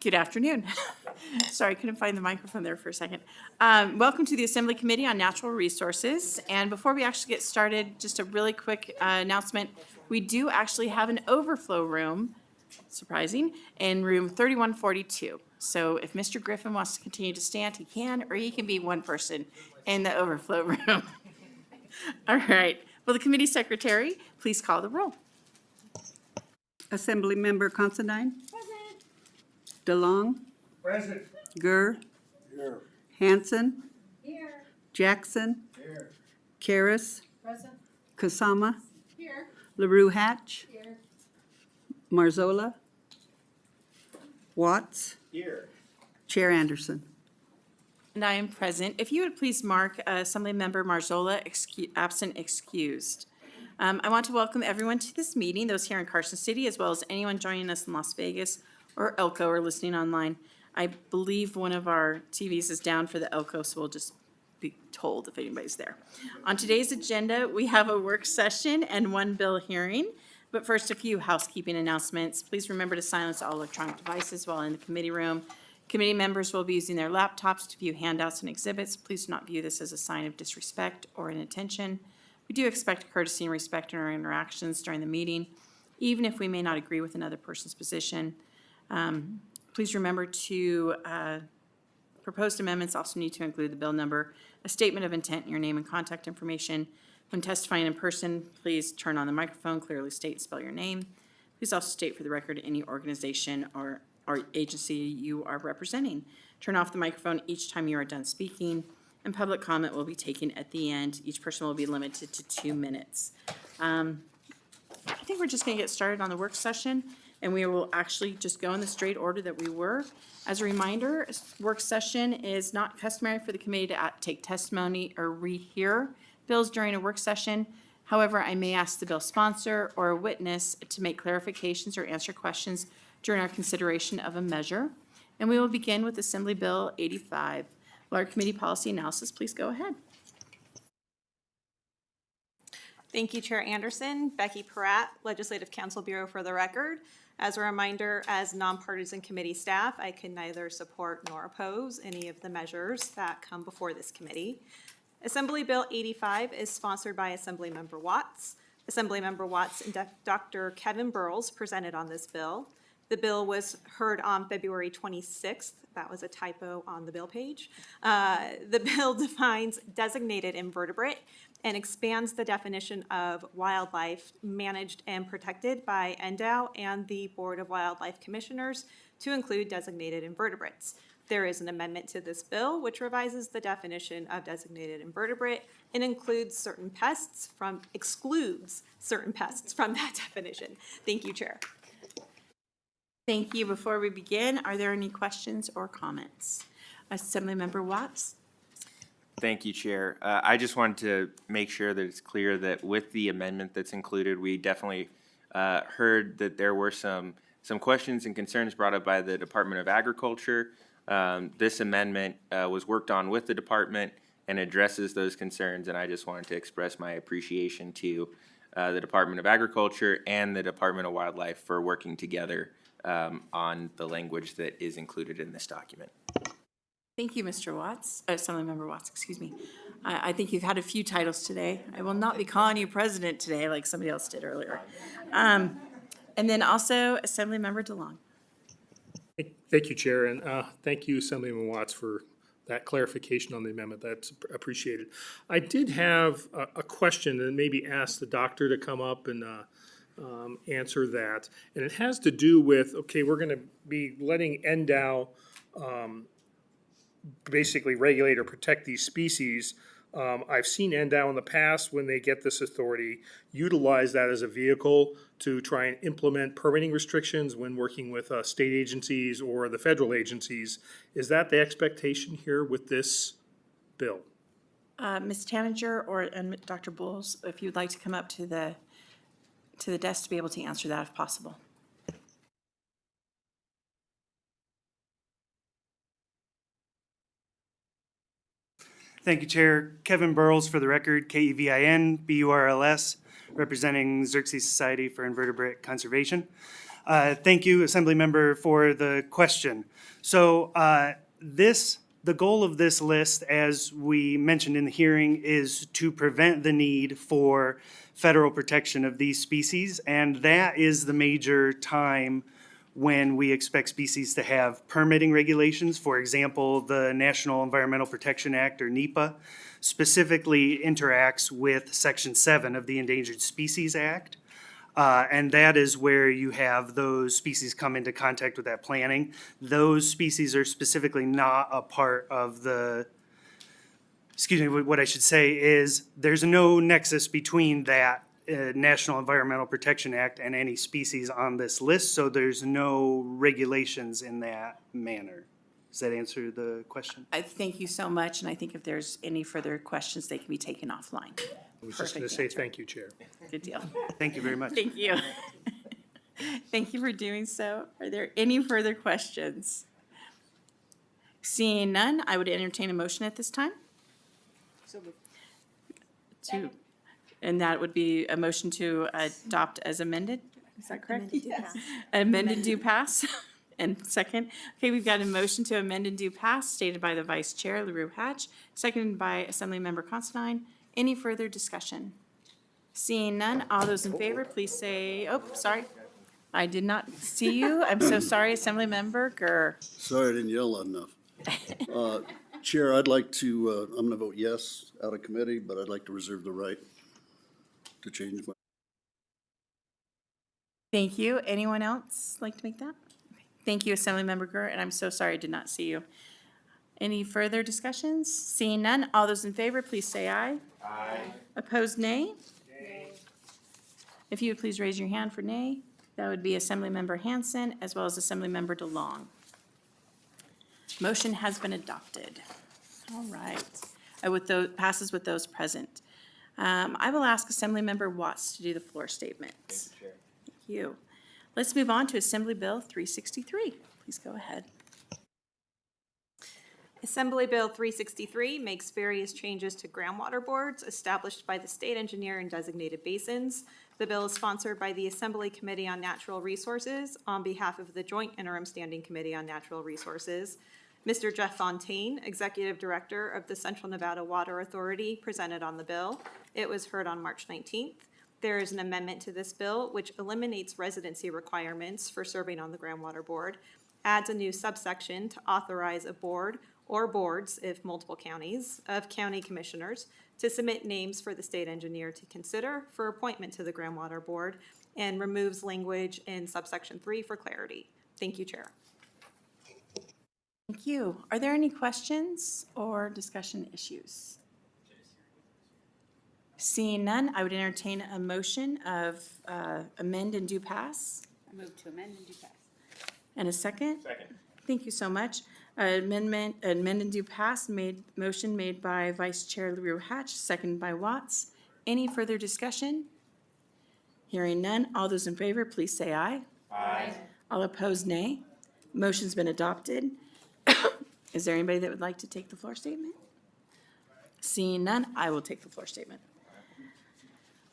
Good afternoon. Sorry, I couldn't find the microphone there for a second. Welcome to the Assembly Committee on Natural Resources. And before we actually get started, just a really quick announcement. We do actually have an overflow room, surprising, in room 3142. So if Mr. Griffin wants to continue to stand, he can, or he can be one person in the overflow room. All right. Will the committee secretary please call the roll? Assemblymember Considine. Present. DeLong. Present. Gurr. Here. Hanson. Here. Jackson. Here. Karras. Present. Kasama. Here. LaRue Hatch. Here. Marzola. Watts. Here. Chair Anderson. And I am present. If you would please mark Assemblymember Marzola absent excused. I want to welcome everyone to this meeting, those here in Carson City, as well as anyone joining us in Las Vegas or Elko or listening online. I believe one of our TVs is down for the Elko, so we'll just be told if anybody's there. On today's agenda, we have a work session and one bill hearing. But first, a few housekeeping announcements. Please remember to silence all electronic devices while in the committee room. Committee members will be using their laptops to view handouts and exhibits. Please do not view this as a sign of disrespect or inattention. We do expect courtesy and respect in our interactions during the meeting, even if we may not agree with another person's position. Please remember to proposed amendments also need to include the bill number, a statement of intent, and your name and contact information. When testifying in person, please turn on the microphone, clearly state and spell your name. Please also state for the record any organization or agency you are representing. Turn off the microphone each time you are done speaking, and public comment will be taken at the end. Each person will be limited to 2 minutes. I think we're just going to get started on the work session, and we will actually just go in the straight order that we were. As a reminder, work session is not customary for the committee to take testimony or rehear bills during a work session. However, I may ask the bill sponsor or a witness to make clarifications or answer questions during our consideration of a measure. And we will begin with Assembly Bill 85. Will our committee policy analysis please go ahead? Thank you, Chair Anderson. Becky Peratt, Legislative Council Bureau for the record. As a reminder, as nonpartisan committee staff, I can neither support nor oppose any of the measures that come before this committee. Assembly Bill 85 is sponsored by Assemblymember Watts. Assemblymember Watts and Dr. Kevin Burles presented on this bill. The bill was heard on February 26th. That was a typo on the bill page. The bill defines designated invertebrate and expands the definition of wildlife managed and protected by NDOW and the Board of Wildlife Commissioners to include designated invertebrates. There is an amendment to this bill which revises the definition of designated invertebrate and excludes certain pests from that definition. Thank you, Chair. Thank you. Before we begin, are there any questions or comments? Assemblymember Watts? Thank you, Chair. I just wanted to make sure that it's clear that with the amendment that's included, we definitely heard that there were some questions and concerns brought up by the Department of Agriculture. This amendment was worked on with the department and addresses those concerns, and I just wanted to express my appreciation to the Department of Agriculture and the Department of Wildlife for working together on the language that is included in this document. Thank you, Mr. Watts. Assemblymember Watts, excuse me. I think you've had a few titles today. I will not be calling you president today like somebody else did earlier. And then also Assemblymember DeLong. Thank you, Chair, and thank you, Assemblyman Watts, for that clarification on the amendment. That's appreciated. I did have a question and maybe ask the doctor to come up and answer that. And it has to do with, okay, we're going to be letting NDOW basically regulate or protect these species. I've seen NDOW in the past, when they get this authority, utilize that as a vehicle to try and implement permitting restrictions when working with state agencies or the federal agencies. Is that the expectation here with this bill? Ms. Tanager or Dr. Bowles, if you'd like to come up to the desk to be able to answer that if possible. Thank you, Chair. Kevin Burles for the record, Kevin Burles, representing Xerxes Society for Invertebrate Conservation. Thank you, Assemblymember, for the question. So the goal of this list, as we mentioned in the hearing, is to prevent the need for federal protection of these species, and that is the major time when we expect species to have permitting regulations. For example, the National Environmental Protection Act, or NEPA, specifically interacts with Section 7 of the Endangered Species Act. And that is where you have those species come into contact with that planning. Those species are specifically not a part of the, excuse me, what I should say is there's no nexus between that National Environmental Protection Act and any species on this list, so there's no regulations in that manner. Does that answer the question? I thank you so much, and I think if there's any further questions, they can be taken offline. I was just going to Perfect say answer. thank you, Chair. Good deal. Thank you very much. Thank you. Thank you for doing so. Are there any further questions? Seeing none, I would entertain a motion at this time. To, and that would be a motion to adopt as amended, is that correct? Amend and do pass. And second, okay, we've got a motion to amend and do pass stated by the Vice Chair, LaRue Hatch, seconded by Assemblymember Considine. Any further discussion? Seeing none, all those in favor, please say, oh, sorry. I did not see you. I'm so sorry, Assemblymember Gurr. Sorry I didn't yell loud enough. Chair, I'd like to, I'm going to vote yes out of committee, but I'd like to reserve the right to change my. Thank you. Anyone else like to make that? Thank you, Assemblymember Gurr, and I'm so sorry I did not see you. Any further discussions? Seeing none, all those in favor, please say aye. Aye. Opposed, nay? Nay. If you would please raise your hand for nay, that would be Assemblymember Hanson as well as Assemblymember DeLong. Motion has been adopted. All right. With those, passes with those present. I will ask Assemblymember Watts to do the floor statement. Thank you, Chair. Thank you. Let's move on to Assembly Bill 363. Please go ahead. Assembly Bill 363 makes various changes to groundwater boards established by the state engineer in designated basins. The bill is sponsored by the Assembly Committee on Natural Resources on behalf of the Joint Interim Standing Committee on Natural Resources. Mr. Jeff Fontaine, Executive Director of the Central Nevada Water Authority, presented on the bill. It was heard on March 19th. There is an amendment to this bill which eliminates residency requirements for serving on the groundwater board, adds a new subsection to authorize a board or boards, if multiple counties, of county commissioners to submit names for the state engineer to consider for appointment to the groundwater board, and removes language in subsection 3 for clarity. Thank you, Chair. Thank you. Are there any questions or discussion issues? Seeing none, I would entertain a motion of amend and do pass. I move to amend and do pass. And a second? Second. Thank you so much. Amend and do pass, motion made by Vice Chair LaRue Hatch, seconded by Watts. Any further discussion? Hearing none, all those in favor, please say aye. Aye. All opposed, nay. Motion's been adopted. Is there anybody that would like to take the floor statement? Seeing none, I will take the floor statement.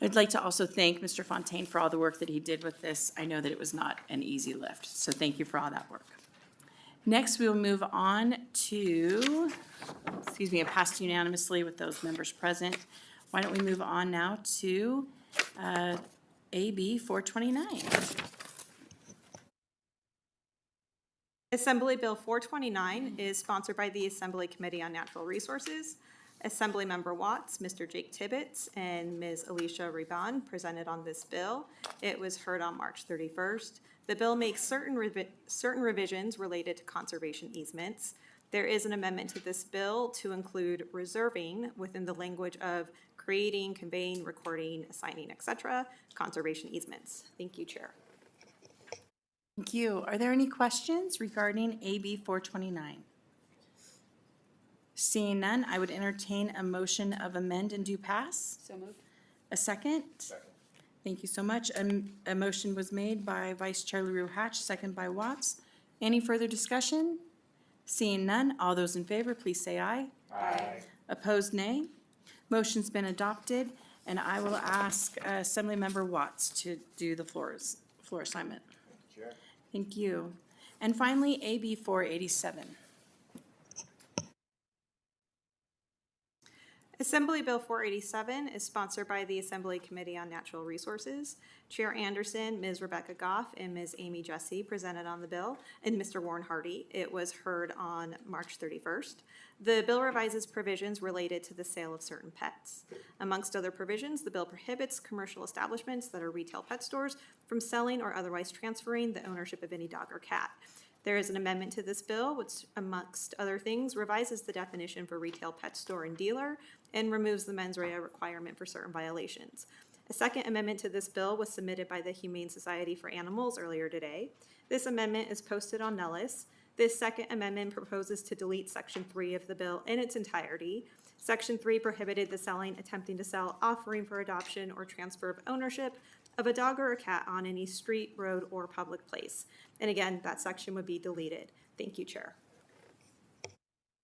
I'd like to also thank Mr. Fontaine for all the work that he did with this. I know that it was not an easy lift, so thank you for all that work. Next, we will move on to, it passed unanimously with those members present. Why don't we move on now to AB 429. Assembly Bill 429 is sponsored by the Assembly Committee on Natural Resources. Assemblymember Watts, Mr. Jake Tibbetts, and Ms. Alicia Riban presented on this bill. It was heard on March 31st. The bill makes certain revisions related to conservation easements. There is an amendment to this bill to include reserving within the language of creating, conveying, recording, assigning, etc., conservation easements. Thank you, Chair. Thank you. Are there any questions regarding AB 429? Seeing none, I would entertain a motion of amend and do pass. So moved. A second? Second. Thank you so much. A motion was made by Vice Chair LaRue Hatch, second by Watts. Any further discussion? Seeing none, all those in favor, please say aye. Aye. Opposed, nay. Motion's been adopted, and I will ask Assemblymember Watts to do the floor assignment. Chair. Thank you. And finally, AB 487. Assembly Bill 487 is sponsored by the Assembly Committee on Natural Resources. Chair Anderson, Ms. Rebecca Goff, and Ms. Amy Jessie presented on the bill, and Mr. Warren Hardy. It was heard on March 31st. The bill revises provisions related to the sale of certain pets. Amongst other provisions, the bill prohibits commercial establishments that are retail pet stores from selling or otherwise transferring the ownership of any dog or cat. There is an amendment to this bill, which amongst other things, revises the definition for retail pet store and dealer and removes the mens rea requirement for certain violations. A second amendment to this bill was submitted by the Humane Society for Animals earlier today. This amendment is posted on Nellis. This second amendment proposes to delete Section 3 of the bill in its entirety. Section 3 prohibited the selling, attempting to sell, offering for adoption, or transfer of ownership of a dog or a cat on any street, road, or public place. And again, that section would be deleted. Thank you, Chair.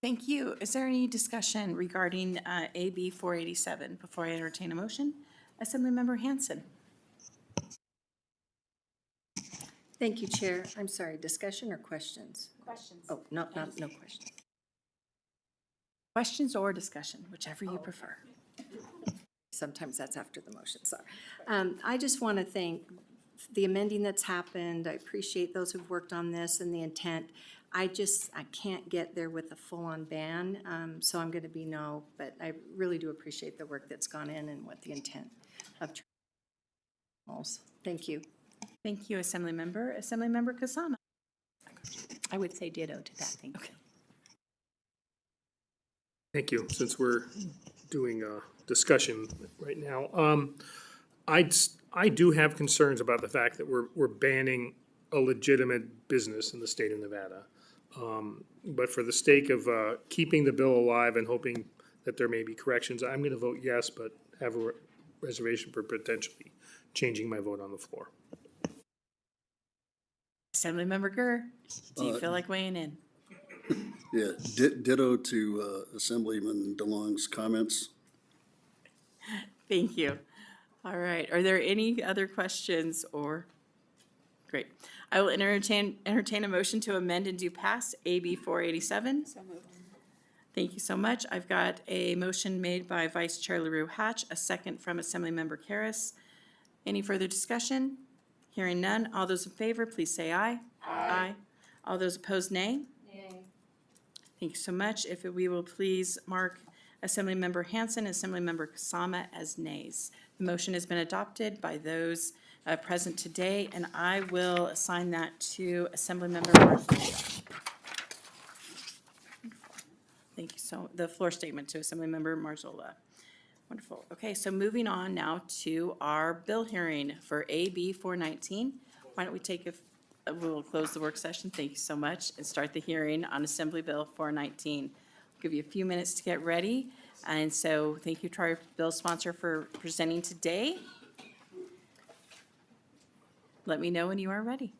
Thank you. Is there any discussion regarding AB 487 before I entertain a motion? Assemblymember Hanson. Thank you, Chair. I'm sorry, discussion or questions? Questions. Oh, no questions. Questions or discussion, whichever you prefer. Sometimes that's after the motion, sorry. I just want to thank the amending that's happened. I appreciate those who've worked on this and the intent. I can't get there with a full-on ban, so I'm going to be no, but I really do appreciate the work that's gone in and what the intent of animals. Thank you. Thank you, Assemblymember. Assemblymember Kasama. I would say ditto to that, thank you. Thank you. Since we're doing a discussion right now, I do have concerns about the fact that we're banning a legitimate business in the state of Nevada. But for the sake of keeping the bill alive and hoping that there may be corrections, I'm going to vote yes, but have a reservation for potentially changing my vote on the floor. Assemblymember Gurr, do you feel like weighing in? Yeah, ditto to Assemblyman DeLong's comments. Thank you. All right. Are there any other questions or? Great. I will entertain a motion to amend and do pass AB 487. So moved. Thank you so much. I've got a motion made by Vice Chair LaRue Hatch, a second from Assemblymember Karras. Any further discussion? Hearing none. All those in favor, please say aye. Aye. All those opposed, nay. Nay. Thank you so much. If we will please mark Assemblymember Hanson and Assemblymember Kasama as nays. The motion has been adopted by those present today, and I will assign that to Assemblymember Marzola. Thank you. So the floor statement to Assemblymember Marzola. Wonderful. Okay, so moving on now to our bill hearing for AB 419. Why don't we take we'll close the work session. Thank you so much, and start the hearing on Assembly Bill 419. I'll give you a few minutes to get ready. And so thank you to our bill sponsor for presenting today. Let me know when you are ready.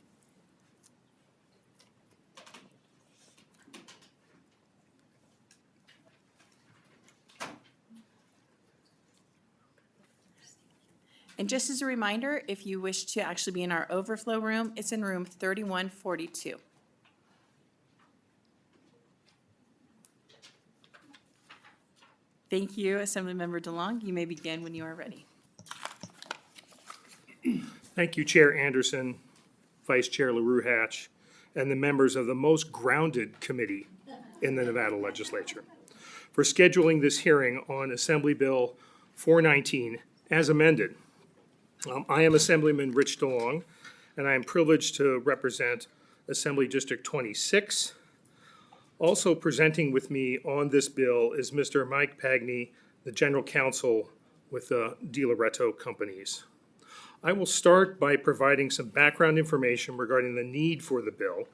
And just as a reminder, if you wish to actually be in our overflow room, it's in room 3142. Thank you, Assemblymember DeLong. You may begin when you are ready. Thank you, Chair Anderson, Vice Chair LaRue Hatch, and the members of the most grounded committee in the Nevada Legislature for scheduling this hearing on Assembly Bill 419 as amended. I am Assemblyman Rich DeLong, and I am privileged to represent Assembly District 26. Also presenting with me on this bill is Mr. Mike Pagney, the General Counsel with the De Loretto Companies. I will start by providing some background information regarding the need for the bill.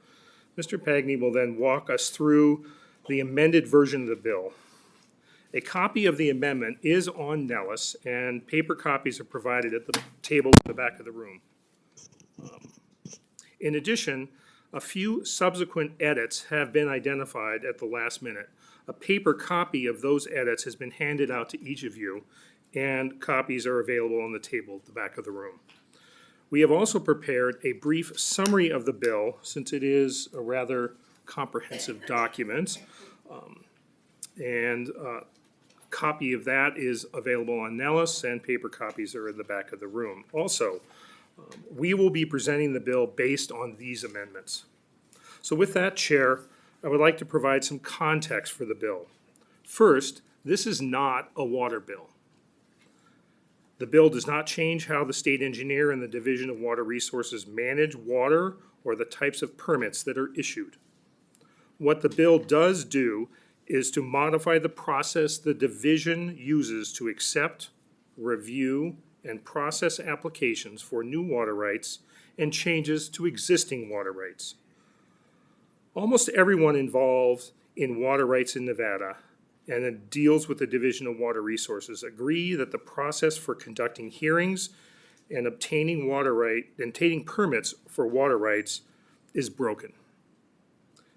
Mr. Pagney will then walk us through the amended version of the bill. A copy of the amendment is on Nellis, and paper copies are provided at the table in the back of the room. In addition, a few subsequent edits have been identified at the last minute. A paper copy of those edits has been handed out to each of you, and copies are available on the table at the back of the room. We have also prepared a brief summary of the bill, since it is a rather comprehensive document. And a copy of that is available on Nellis, and paper copies are in the back of the room. Also, we will be presenting the bill based on these amendments. So with that, Chair, I would like to provide some context for the bill. First, this is not a water bill. The bill does not change how the state engineer and the Division of Water Resources manage water or the types of permits that are issued. What the bill does do is to modify the process the division uses to accept, review, and process applications for new water rights and changes to existing water rights. Almost everyone involved in water rights in Nevada and it deals with the Division of Water Resources agree that the process for conducting hearings and obtaining permits for water rights is broken.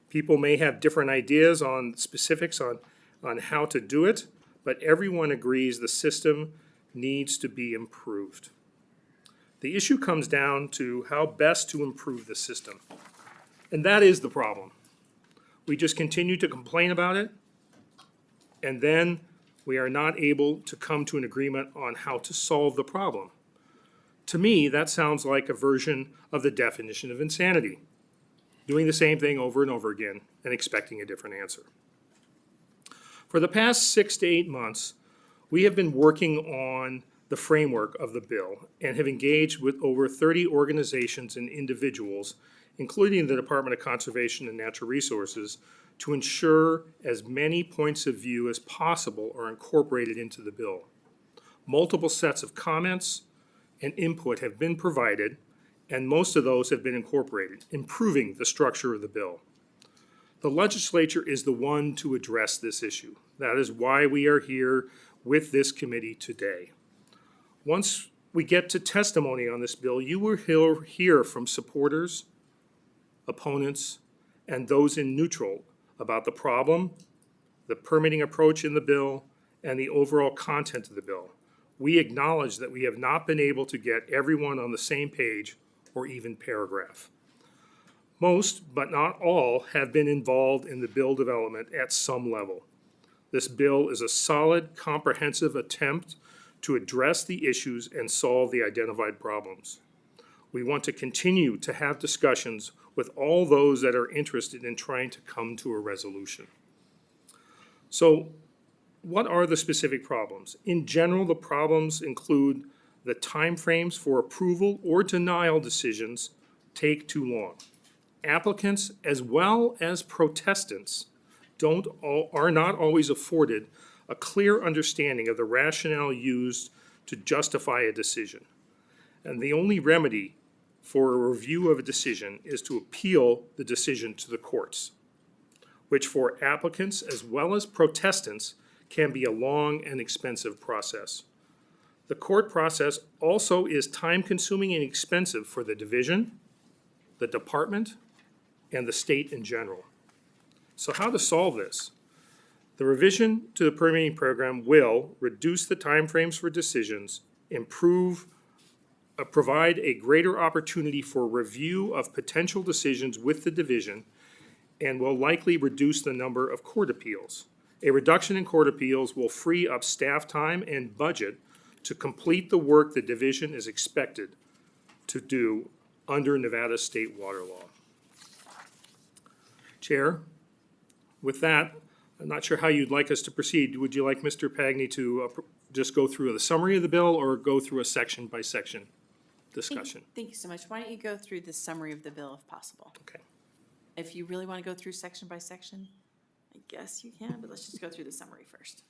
People may have different ideas on specifics on how to do it, but everyone agrees the system needs to be improved. The issue comes down to how best to improve the system. And that is the problem. We just continue to complain about it, and then we are not able to come to an agreement on how to solve the problem. To me, that sounds like a version of the definition of insanity. Doing the same thing over and over again and expecting a different answer. For the past 6 to 8 months, we have been working on the framework of the bill and have engaged with over 30 organizations and individuals, including the Department of Conservation and Natural Resources, to ensure as many points of view as possible are incorporated into the bill. Multiple sets of comments and input have been provided, and most of those have been incorporated, improving the structure of the bill. The legislature is the one to address this issue. That is why we are here with this committee today. Once we get to testimony on this bill, you will hear from supporters, opponents, and those in neutral about the problem, the permitting approach in the bill, and the overall content of the bill. We acknowledge that we have not been able to get everyone on the same page or even paragraph. Most, but not all, have been involved in the bill development at some level. This bill is a solid, comprehensive attempt to address the issues and solve the identified problems. We want to continue to have discussions with all those that are interested in trying to come to a resolution. So, what are the specific problems? In general, the problems include the timeframes for approval or denial decisions take too long. Applicants as well as protestants are not always afforded a clear understanding of the rationale used to justify a decision. And the only remedy for a review of a decision is to appeal the decision to the courts, which for applicants as well as protestants can be a long and expensive process. The court process also is time-consuming and expensive for the division, the department, and the state in general. So how to solve this? The revision to the permitting program will reduce the timeframes for decisions, provide a greater opportunity for review of potential decisions with the division, and will likely reduce the number of court appeals. A reduction in court appeals will free up staff time and budget to complete the work the division is expected to do under Nevada state water law. Chair, with that, I'm not sure how you'd like us to proceed. Would you like Mr. Pagney to just go through the summary of the bill or go through a section-by-section discussion? Thank you so much. Why don't you go through the summary of the bill if possible? Okay. If you really want to go through section by section, I guess you can, but let's just go through the summary first.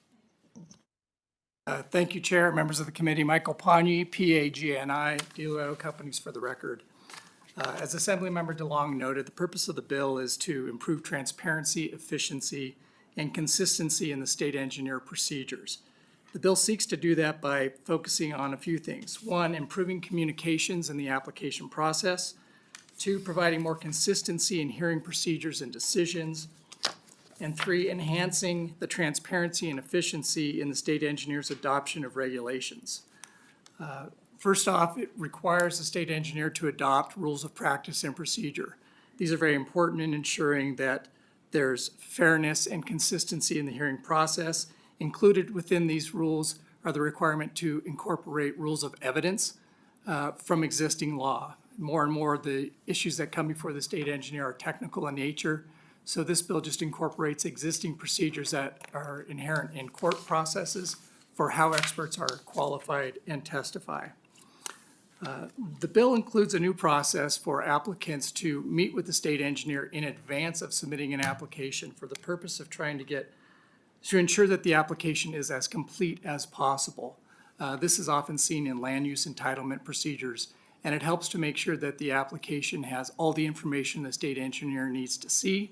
Thank you, Chair, members of the committee. Michael Pagni, PAGNI, Deloitte Companies for the record. As Assemblymember DeLong noted, the purpose of the bill is to improve transparency, efficiency, and consistency in the state engineer procedures. The bill seeks to do that by focusing on a few things. One, improving communications in the application process. Two, providing more consistency in hearing procedures and decisions. And three, enhancing the transparency and efficiency in the state engineer's adoption of regulations. First off, it requires the state engineer to adopt rules of practice and procedure. These are very important in ensuring that there's fairness and consistency in the hearing process. Included within these rules are the requirement to incorporate rules of evidence from existing law. More and more, the issues that come before the state engineer are technical in nature. So this bill just incorporates existing procedures that are inherent in court processes for how experts are qualified and testify. The bill includes a new process for applicants to meet with the state engineer in advance of submitting an application for the purpose of trying to ensure that the application is as complete as possible. This is often seen in land use entitlement procedures, and it helps to make sure that the application has all the information the state engineer needs to see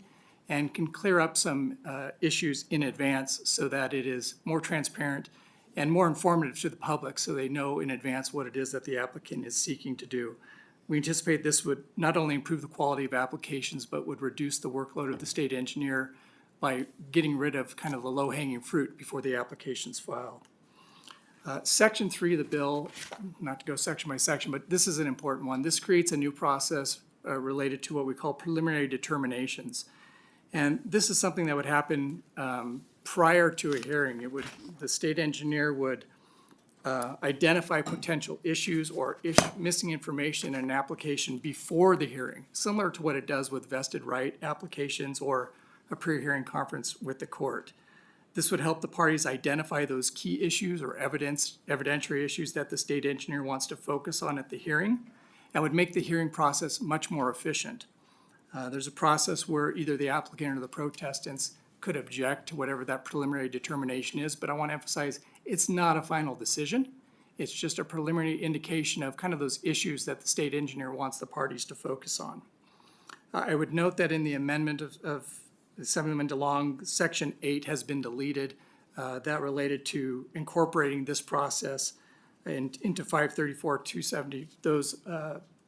and can clear up some issues in advance so that it is more transparent and more informative to the public so they know in advance what it is that the applicant is seeking to do. We anticipate this would not only improve the quality of applications, but would reduce the workload of the state engineer by getting rid of kind of the low-hanging fruit before the application's filed. Section 3 of the bill, not to go section by section, but this is an important one. This creates a new process related to what we call preliminary determinations. And this is something that would happen prior to a hearing. The state engineer would identify potential issues or missing information in an application before the hearing, similar to what it does with vested right applications or a pre-hearing conference with the court. This would help the parties identify those key issues or evidentiary issues that the state engineer wants to focus on at the hearing and would make the hearing process much more efficient. There's a process where either the applicant or the protestants could object to whatever that preliminary determination is, but I want to emphasize it's not a final decision. It's just a preliminary indication of kind of those issues that the state engineer wants the parties to focus on. I would note that in the amendment of Assemblyman DeLong, Section 8 has been deleted. That related to incorporating this process into 534-270. Those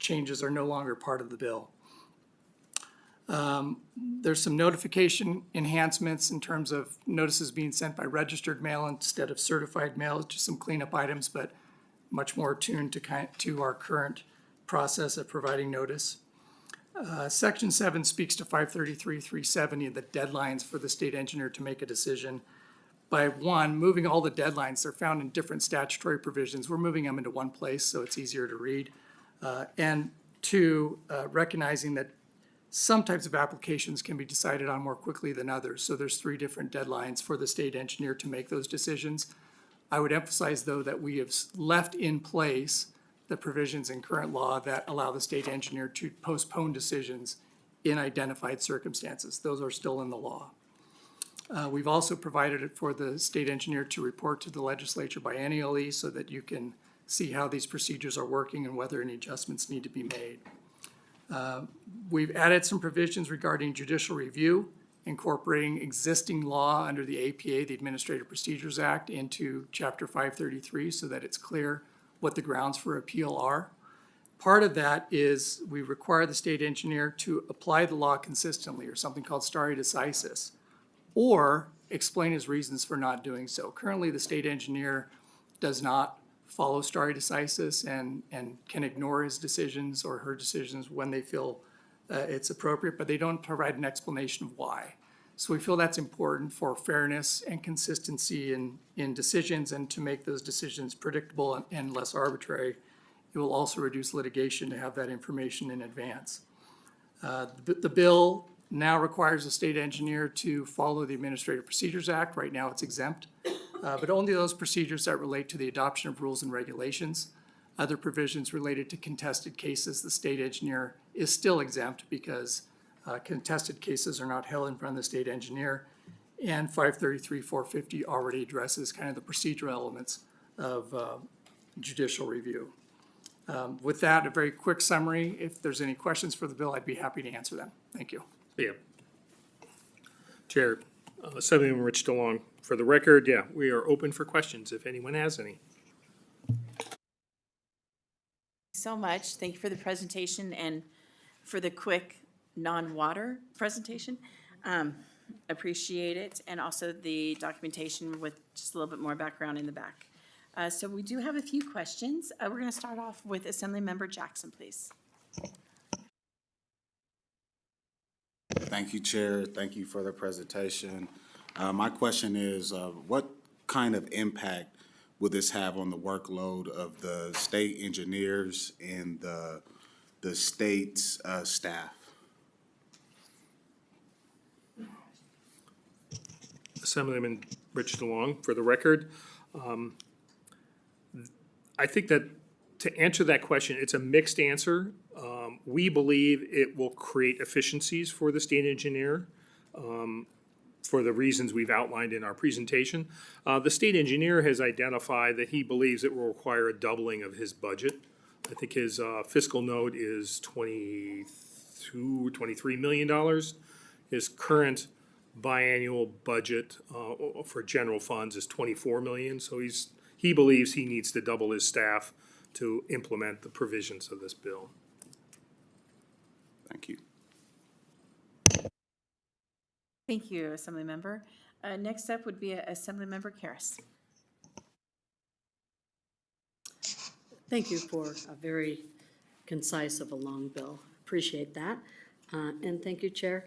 changes are no longer part of the bill. There's some notification enhancements in terms of notices being sent by registered mail instead of certified mail, just some cleanup items, but much more attuned to our current process of providing notice. Section 7 speaks to 533-370 and the deadlines for the state engineer to make a decision. By moving all the deadlines, they're found in different statutory provisions. We're moving them into one place so it's easier to read. And two, recognizing that some types of applications can be decided on more quickly than others. So there's 3 different deadlines for the state engineer to make those decisions. I would emphasize, though, that we have left in place the provisions in current law that allow the state engineer to postpone decisions in identified circumstances. Those are still in the law. We've also provided it for the state engineer to report to the legislature biennially so that you can see how these procedures are working and whether any adjustments need to be made. We've added some provisions regarding judicial review, incorporating existing law under the APA, the Administrative Procedures Act, into Chapter 533 so that it's clear what the grounds for appeal are. Part of that is we require the state engineer to apply the law consistently, or something called stare decisis, or explain his reasons for not doing so. Currently, the state engineer does not follow stare decisis and can ignore his decisions or her decisions when they feel it's appropriate, but they don't provide an explanation of why. So we feel that's important for fairness and consistency in decisions and to make those decisions predictable and less arbitrary. It will also reduce litigation to have that information in advance. The bill now requires the state engineer to follow the Administrative Procedures Act. Right now it's exempt, but only those procedures that relate to the adoption of rules and regulations. Other provisions related to contested cases, the state engineer is still exempt because contested cases are not held in front of the state engineer. And 533-450 already addresses kind of the procedural elements of judicial review. With that, a very quick summary. If there's any questions for the bill, I'd be happy to answer them. Thank you. Yeah. Chair, Assemblyman Rich DeLong, for the record, yeah, we are open for questions if anyone has any. So much. Thank you for the presentation and for the quick non-water presentation. Appreciate it. And also the documentation with just a little bit more background in the back. So we do have a few questions. We're going to start off with Assemblymember Jackson, please. Thank you, Chair. Thank you for the presentation. My question is, what kind of impact will this have on the workload of the state engineers and the state's staff? Assemblyman Rich DeLong, for the record. I think that to answer that question, it's a mixed answer. We believe it will create efficiencies for the state engineer for the reasons we've outlined in our presentation. The state engineer has identified that he believes it will require a doubling of his budget. I think his fiscal note is $23 million. His current biannual budget for general funds is 24 million, so he believes he needs to double his staff to implement the provisions of this bill. Thank you. Thank you, Assemblymember. Next up would be Assemblymember Karas. Thank you for a very concise of a long bill. Appreciate that. And thank you, Chair.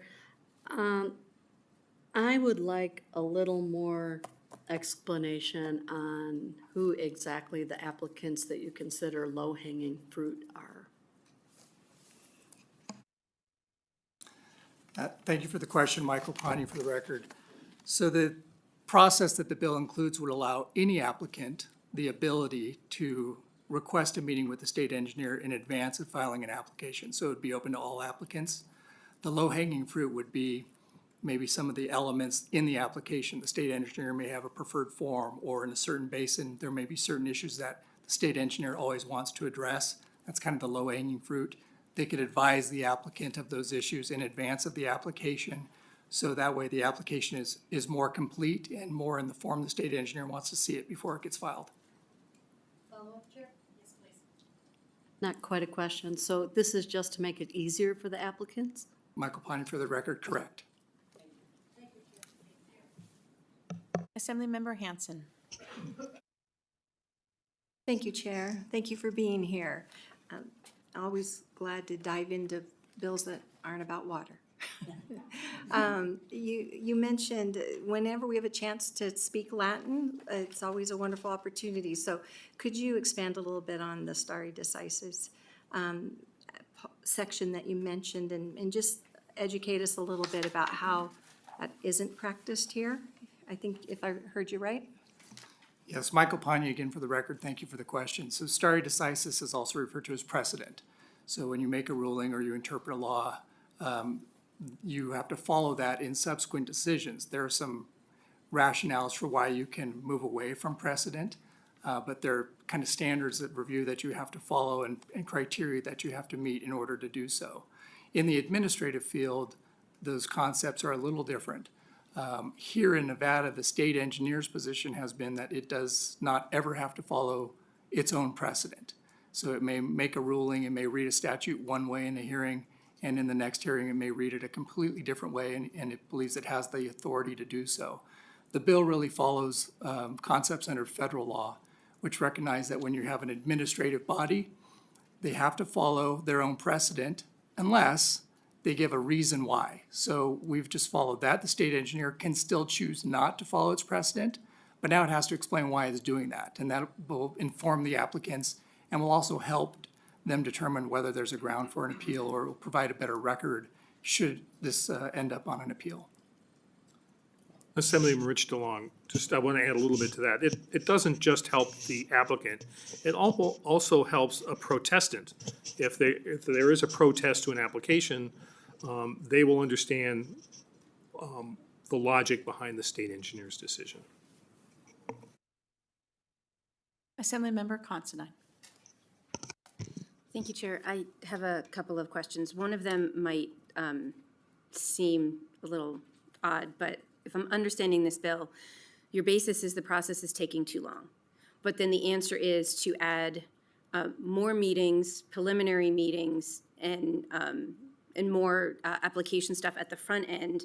I would like a little more explanation on who exactly the applicants that you consider low-hanging fruit are. Thank you for the question, Michael Pani, for the record. So the process that the bill includes would allow any applicant the ability to request a meeting with the state engineer in advance of filing an application. So it would be open to all applicants. The low-hanging fruit would be maybe some of the elements in the application. The state engineer may have a preferred form, or in a certain basin, there may be certain issues that the state engineer always wants to address. That's kind of the low-hanging fruit. They could advise the applicant of those issues in advance of the application. So that way the application is more complete and more in the form the state engineer wants to see it before it gets filed. Follow-up, Chair? Yes, please. Not quite a question. So this is just to make it easier for the applicants? Michael Pani, for the record, correct. Assemblymember Hanson. Thank you, Chair. Thank you for being here. Always glad to dive into bills that aren't about water. You mentioned whenever we have a chance to speak Latin, it's always a wonderful opportunity. So could you expand a little bit on the stare decisis section that you mentioned and just educate us a little bit about how that isn't practiced here? I think if I heard you right. Yes, Michael Pani again for the record. Thank you for the question. So stare decisis is also referred to as precedent. So when you make a ruling or you interpret a law, you have to follow that in subsequent decisions. There are some rationales for why you can move away from precedent, but there are kind of standards of review that you have to follow and criteria that you have to meet in order to do so. In the administrative field, those concepts are a little different. Here in Nevada, the state engineer's position has been that it does not ever have to follow its own precedent. So it may make a ruling, it may read a statute one way in a hearing, and in the next hearing, it may read it a completely different way, and it believes it has the authority to do so. The bill really follows concepts under federal law, which recognize that when you have an administrative body, they have to follow their own precedent unless they give a reason why. So we've just followed that. The state engineer can still choose not to follow its precedent, but now it has to explain why it's doing that. And that will inform the applicants and will also help them determine whether there's a ground for an appeal or will provide a better record should this end up on an appeal. Assemblyman Rich DeLong, I want to add a little bit to that. It doesn't just help the applicant, it also helps a protestant. If there is a protest to an application, they will understand the logic behind the state engineer's decision. Assemblymember Considine. Thank you, Chair. I have a couple of questions. One of them might seem a little odd, but if I'm understanding this bill, your basis is the process is taking too long. But then the answer is to add more meetings, preliminary meetings, and more application stuff at the front end,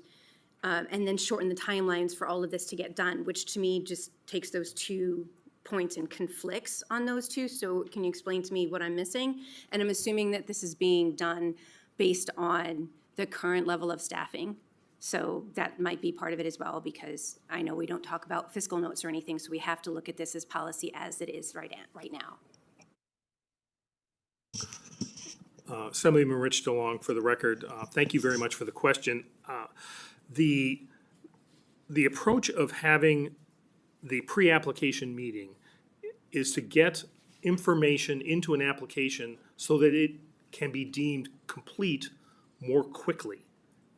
and then shorten the timelines for all of this to get done, which to me just takes those two points and conflicts on those two, so can you explain to me what I'm missing? And I'm assuming that this is being done based on the current level of staffing. So that might be part of it as well, because I know we don't talk about fiscal notes or anything, so we have to look at this as policy as it is right now. Assemblyman Rich DeLong, for the record, thank you very much for the question. The approach of having the pre-application meeting is to get information into an application so that it can be deemed complete more quickly.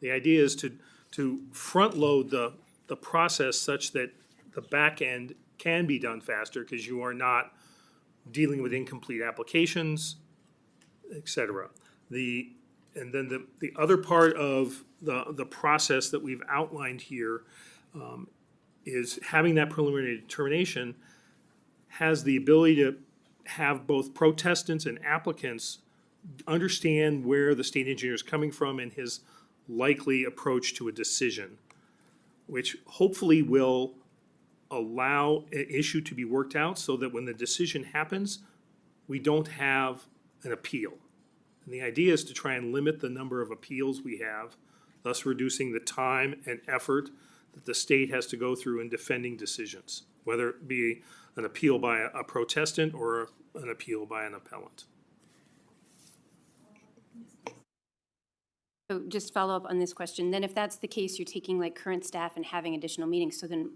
The idea is to front-load the process such that the back end can be done faster, because you are not dealing with incomplete applications, et cetera. And then the other part of the process that we've outlined here is having that preliminary determination has the ability to have both protestants and applicants understand where the state engineer is coming from and his likely approach to a decision, which hopefully will allow an issue to be worked out so that when the decision happens, we don't have an appeal. And the idea is to try and limit the number of appeals we have, thus reducing the time and effort that the state has to go through in defending decisions, whether it be an appeal by a protestant or an appeal by an appellant. So just follow up on this question, then if that's the case, you're taking like current staff and having additional meetings, so then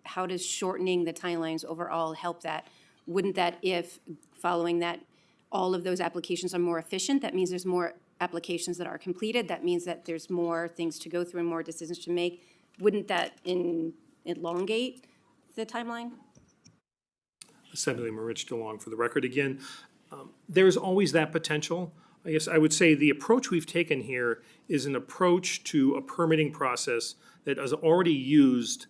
how does shortening the timelines overall help that? Wouldn't that, if following that, all of those applications are more efficient, that means there's more applications that are completed, that means that there's more things to go through and more decisions to make, wouldn't that elongate the timeline? Assemblyman Rich DeLong, for the record again, there's always that potential. I guess I would say the approach we've taken here is an approach to a permitting process that is already used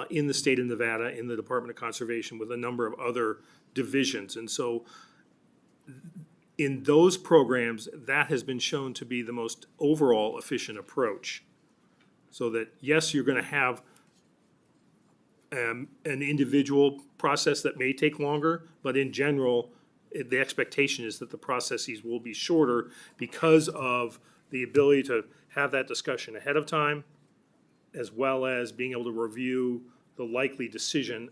in the state of Nevada, in the Department of Conservation, with a number of other divisions. And so in those programs, that has been shown to be the most overall efficient approach. So that, yes, you're going to have an individual process that may take longer, but in general, the expectation is that the processes will be shorter because of the ability to have that discussion ahead of time, as well as being able to review the likely decision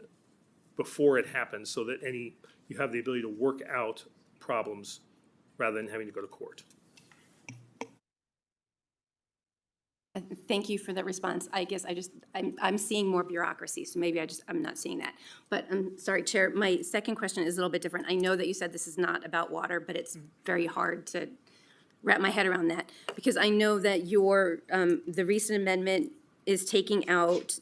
before it happens, so that you have the ability to work out problems rather than having to go to court. Thank you for that response. I guess I'm seeing more bureaucracy, so maybe I'm not seeing that. But I'm sorry, Chair, my second question is a little bit different. I know that you said this is not about water, but it's very hard to wrap my head around that, because I know that the recent amendment is taking out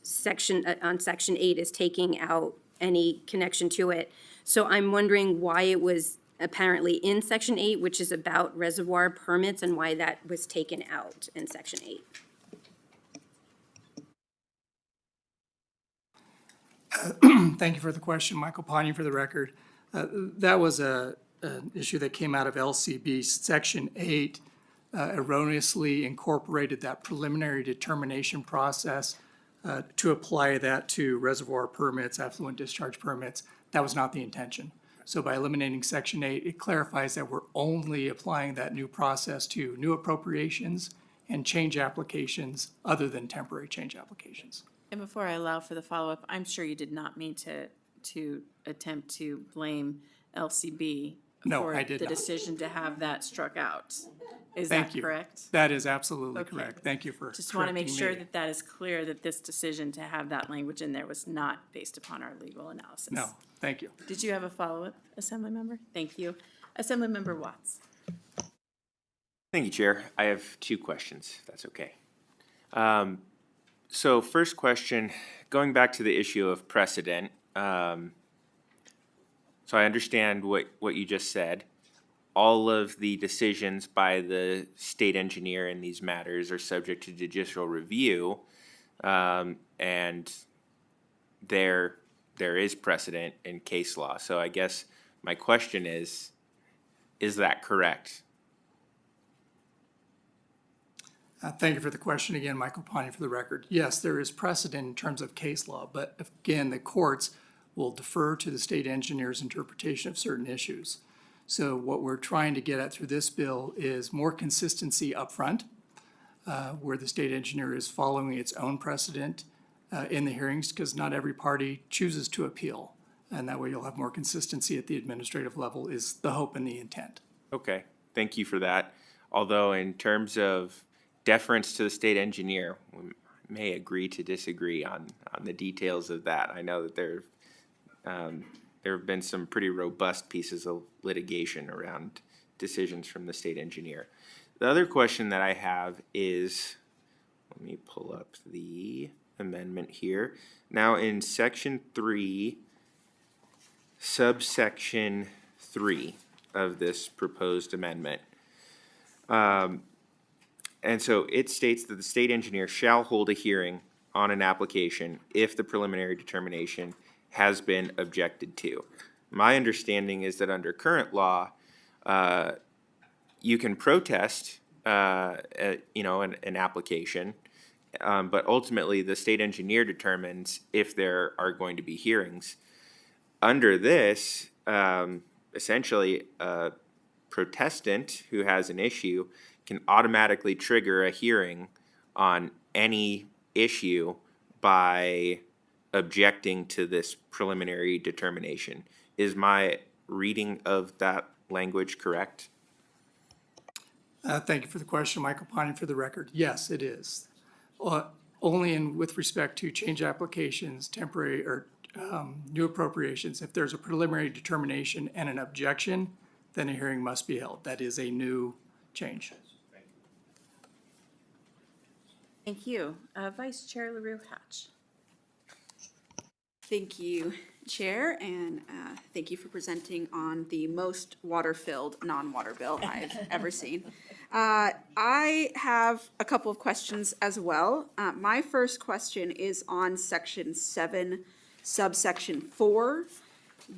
on Section 8 is taking out any connection to it. So I'm wondering why it was apparently in Section 8, which is about reservoir permits, and why that was taken out in Section 8. Thank you for the question, Michael Poney, for the record. That was an issue that came out of LCB. Section 8 erroneously incorporated that preliminary determination process to apply that to reservoir permits, effluent discharge permits. That was not the intention. So by eliminating Section 8, it clarifies that we're only applying that new process to new appropriations and change applications other than temporary change applications. And before I allow for the follow-up, I'm sure you did not mean to attempt to blame LCB No, for I did the not. decision to have that struck out. Is Thank that you. correct? That is absolutely Okay. correct. Thank you for Just want to make correcting sure me. that that is clear, that this decision to have that language in there was not based upon our legal analysis. No, thank you. Did you have a follow-up, Assemblymember? Thank you. Assemblymember Watts. Thank you, Chair. I have two questions, if that's okay. So first question, going back to the issue of precedent. So I understand what you just said. All of the decisions by the state engineer in these matters are subject to judicial review. And there is precedent in case law. So I guess my question is that correct? Thank you for the question again, Michael Poney, for the record. Yes, there is precedent in terms of case law, but again, the courts will defer to the state engineer's interpretation of certain issues. So what we're trying to get at through this bill is more consistency upfront, where the state engineer is following its own precedent in the hearings, because not every party chooses to appeal. And that way you'll have more consistency at the administrative level is the hope and the intent. Okay, thank you for that. Although in terms of deference to the state engineer, we may agree to disagree on the details of that. I know that there have been some pretty robust pieces of litigation around decisions from the state engineer. The other question that I have is, let me pull up the amendment here. Now in section 3, subsection 3 of this proposed amendment. And so it states that the state engineer shall hold a hearing on an application if the preliminary determination has been objected to. My understanding is that under current law, you can protest, an application, but ultimately the state engineer determines if there are going to be hearings. Under this, essentially, a protestant who has an issue can automatically trigger a hearing on any issue by objecting to this preliminary determination. Is my reading of that language correct? Thank you for the question, Michael Ponting, for the record. Yes, it is. Only with respect to change applications, temporary or new appropriations, if there's a preliminary determination and an objection, then a hearing must be held. That is a new change. Thank you. Vice Chair LaRue Hatch. Thank you, Chair, and thank you for presenting on the most water-filled non-water bill I've ever seen. I have a couple of questions as well. My first question is on section 7, subsection 4.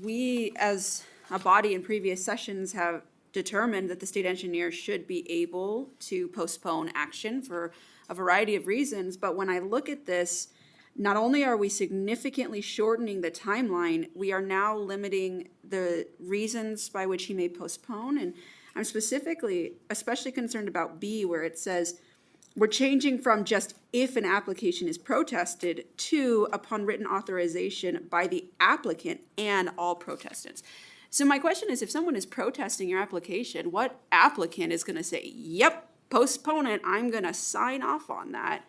We, as a body in previous sessions, have determined that the state engineer should be able to postpone action for a variety of reasons, but when I look at this, not only are we significantly shortening the timeline, we are now limiting the reasons by which he may postpone. And I'm especially concerned about B, where it says, we're changing from just if an application is protested to upon written authorization by the applicant and all protestants. So my question is, if someone is protesting your application, what applicant is going to say, yep, postpone it, I'm going to sign off on that?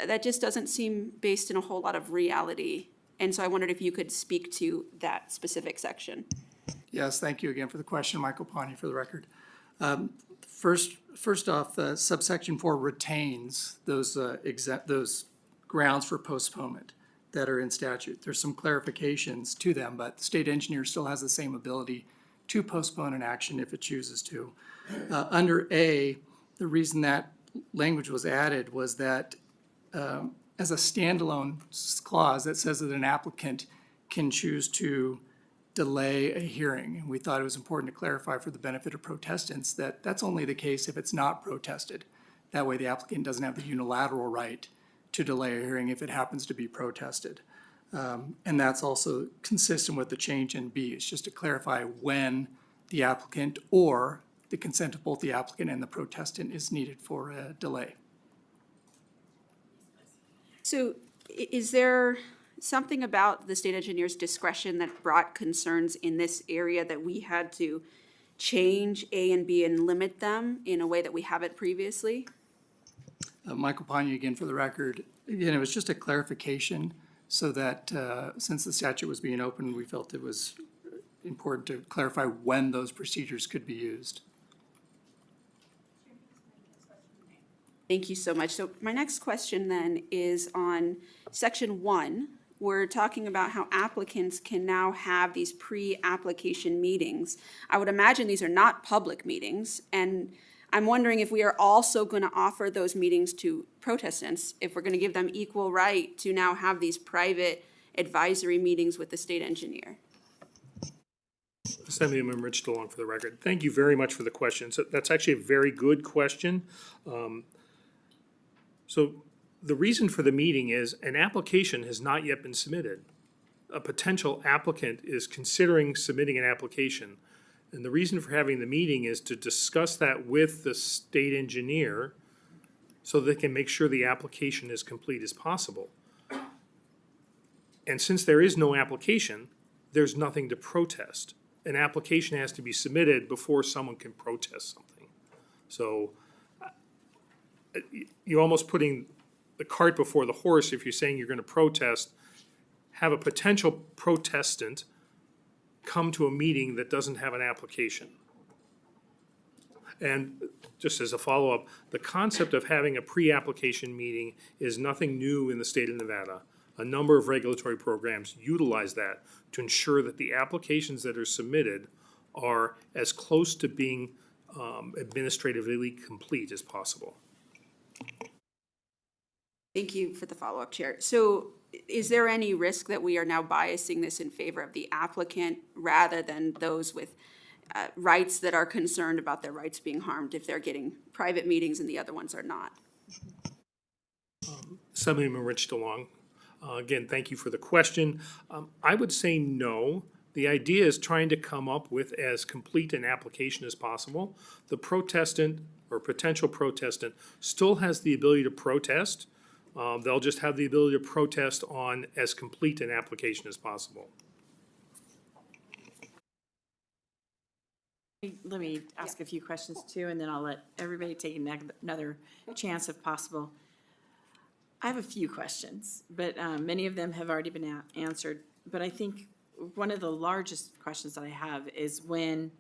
That just doesn't seem based in a whole lot of reality. And so I wondered if you could speak to that specific section. Yes, thank you again for the question, Michael Ponting, for the record. First off, subsection 4 retains those grounds for postponement that are in statute. There's some clarifications to them, but the state engineer still has the same ability to postpone an action if it chooses to. Under A, the reason that language was added was that as a standalone clause that says that an applicant can choose to delay a hearing. And we thought it was important to clarify for the benefit of protestants that that's only the case if it's not protested. That way the applicant doesn't have the unilateral right to delay a hearing if it happens to be protested. And that's also consistent with the change in B. It's just to clarify when the applicant or the consent of both the applicant and the protestant is needed for a delay. So is there something about the state engineer's discretion that brought concerns in this area that we had to change A and B and limit them in a way that we haven't previously? Michael Ponting, again, for the record, again, it was just a clarification so that since the statute was being opened, we felt it was important to clarify when those procedures could be used. Thank you so much. So my next question then is on section 1. We're talking about how applicants can now have these pre-application meetings. I would imagine these are not public meetings, and I'm wondering if we are also going to offer those meetings to protestants, if we're going to give them equal right to now have these private advisory meetings with the state engineer. Assemblymember Rich DeLong for the record. Thank you very much for the question. So that's actually a very good question. So the reason for the meeting is an application has not yet been submitted. a potential applicant is considering submitting an application. And the reason for having the meeting is to discuss that with the state engineer so they can make sure the application is complete as possible. And since there is no application, there's nothing to protest. An application has to be submitted before someone can protest something. So you're almost putting the cart before the horse if you're saying you're gonna protest, have a potential protestant come to a meeting that doesn't have an application. And just as a follow-up, the concept of having a pre-application meeting is nothing new in the state of Nevada. A number of regulatory programs utilize that to ensure that the applications that are submitted are as close to being administratively complete as possible. Thank you for the follow-up, Chair. So is there any risk that we are now biasing this in favor of the applicant rather than those with rights that are concerned about their rights being harmed if they're getting private meetings and the other ones are not? Assemblyman Rich DeLong, again, thank you for the question. I would say no. The idea is trying to come up with as complete an application as possible. The protestant or potential protestant still has the ability to protest. They'll just have the ability to protest on as complete an application as possible. Let me ask a few questions too, and then I'll let everybody take another chance if possible. I have a few questions, but many of them have already been answered. But I think one of the largest questions that I have is when,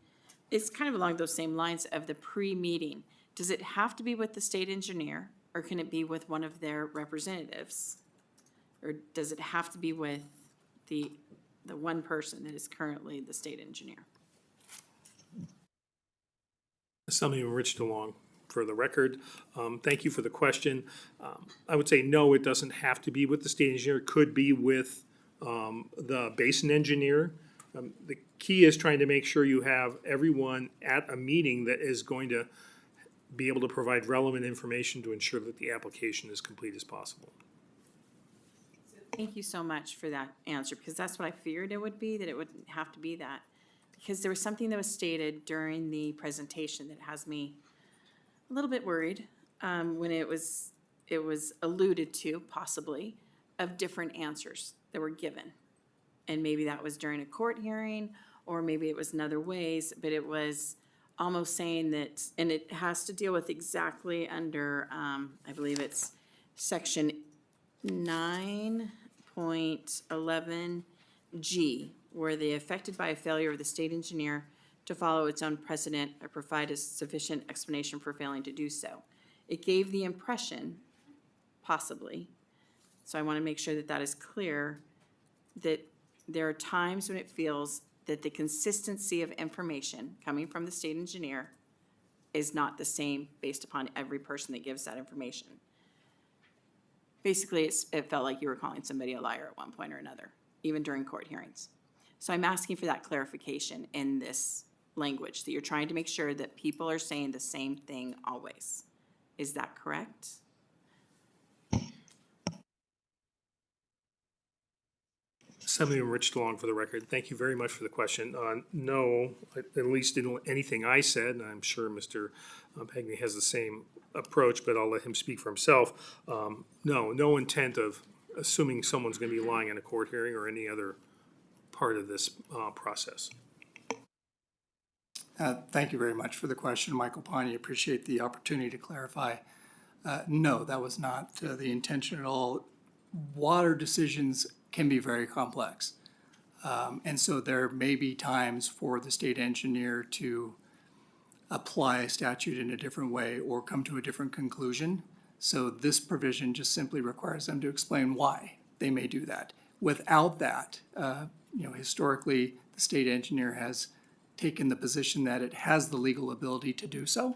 it's kind of along those same lines of the pre-meeting. Does it have to be with the state engineer, or can it be with one of their representatives? Or does it have to be with the one person that is currently the state engineer? Assemblyman Rich DeLong, for the record, thank you for the question. I would say no, it doesn't have to be with the state engineer. It could be with the basin engineer. The key is trying to make sure you have everyone at a meeting that is going to be able to provide relevant information to ensure that the application is complete as possible. Thank you so much for that answer, because that's what I feared it would be, that it would have to be that. Because there was something that was stated during the presentation that has me a little bit worried, when it was alluded to, possibly, of different answers that were given. And maybe that was during a court hearing, or maybe it was in other ways, but it was almost saying that, and it has to deal with exactly under, I believe it's section 9.11G, where they affected by a failure of the state engineer to follow its own precedent or provide a sufficient explanation for failing to do so. It gave the impression, possibly, so I want to make sure that that is clear, that there are times when it feels that the consistency of information coming from the state engineer is not the same based upon every person that gives that information. Basically, it felt like you were calling somebody a liar at one point or another, even during court hearings. So I'm asking for that clarification in this language, that you're trying to make sure that people are saying the same thing always. Is that correct? Assemblyman Rich DeLong, for the record, thank you very much for the question. No, at least in anything I said, and I'm sure Mr. Pegny has the same approach, but I'll let him speak for himself. No intent of assuming someone's going to be lying in a court hearing or any other part of this process. Thank you very much for the question, Michael Pawnee. Appreciate the opportunity to clarify. No, that was not the intention at all. Water decisions can be very complex. And so there may be times for the state engineer to apply a statute in a different way or come to a different conclusion. So this provision just simply requires them to explain why they may do that. Without that, historically, the state engineer has taken the position that it has the legal ability to do so,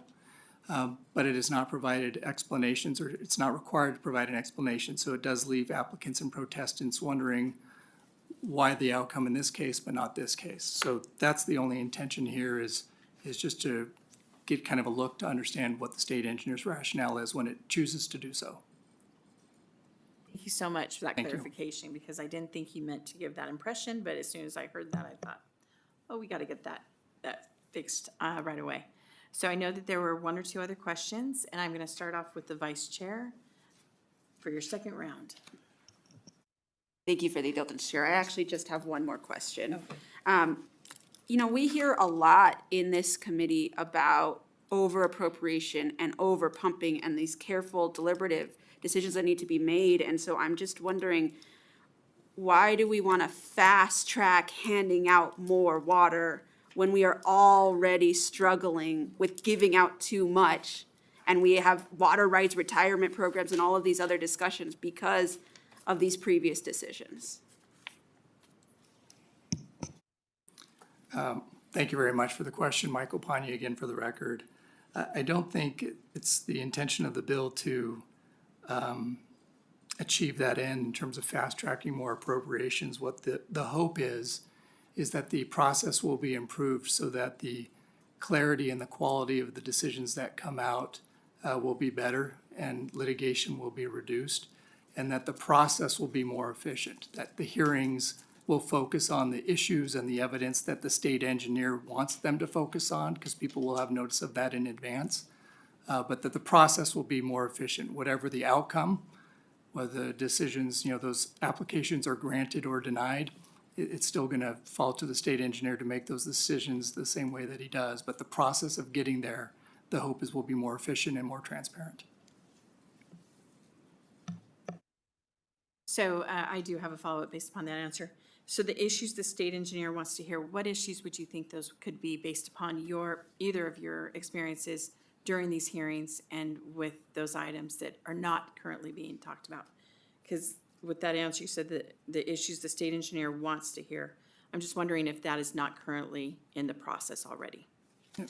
but it has not provided explanations, or it's not required to provide an explanation. So it does leave applicants and protestants wondering why the outcome in this case, but not this case. So that's the only intention here is just to get kind of a look to understand what the state engineer's rationale is when it chooses to do so. Thank you so much for that Thank you. clarification, because I didn't think you meant to give that impression, but as soon as I heard that, I thought, oh, we got to get that fixed right away. So I know that there were one or two other questions, and I'm going to start off with the vice chair for your second round. Thank you for the indulgence, Chair. I actually just have one more question. We hear a lot in this committee about over appropriation and over pumping and these careful deliberative decisions that need to be made. And so I'm just wondering, why do we want to fast track handing out more water when we are already struggling with giving out too much? And we have water rights, retirement programs, and all of these other discussions because of these previous decisions. Thank you very much for the question. Michael Panya again for the record. I don't think it's the intention of the bill to achieve that end in terms of fast tracking more appropriations. What the hope is that the process will be improved so that the clarity and the quality of the decisions that come out will be better and litigation will be reduced, and that the process will be more efficient, that the hearings will focus on the issues and the evidence that the state engineer wants them to focus on, because people will have notice of that in advance, but that the process will be more efficient, whatever the outcome, whether the decisions, those applications are granted or denied, it's still gonna fall to the state engineer to make those decisions the same way that he does, but the process of getting there, the hope is will be more efficient and more transparent. So I do have a follow-up based upon that answer. So the issues the state engineer wants to hear, what issues would you think those could be based upon either of your experiences during these hearings and with those items that are not currently being talked about? Because with that answer, you said that the issues the state engineer wants to hear. I'm just wondering if that is not currently in the process already.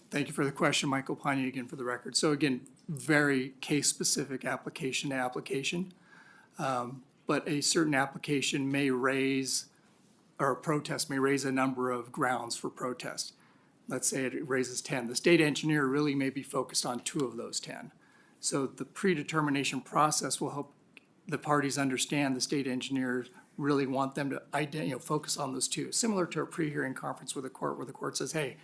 Thank you for the question, Michael Panya, again for the record. So again, very case-specific application to application. But a certain application may raise, or a protest may raise a number of grounds for protest. Let's say it raises 10. The state engineer really may be focused on 2 of those 10. So the predetermination process will help the parties understand the state engineers really want them to focus on those 2. Similar to a pre-hearing conference with the court where the court says, hey,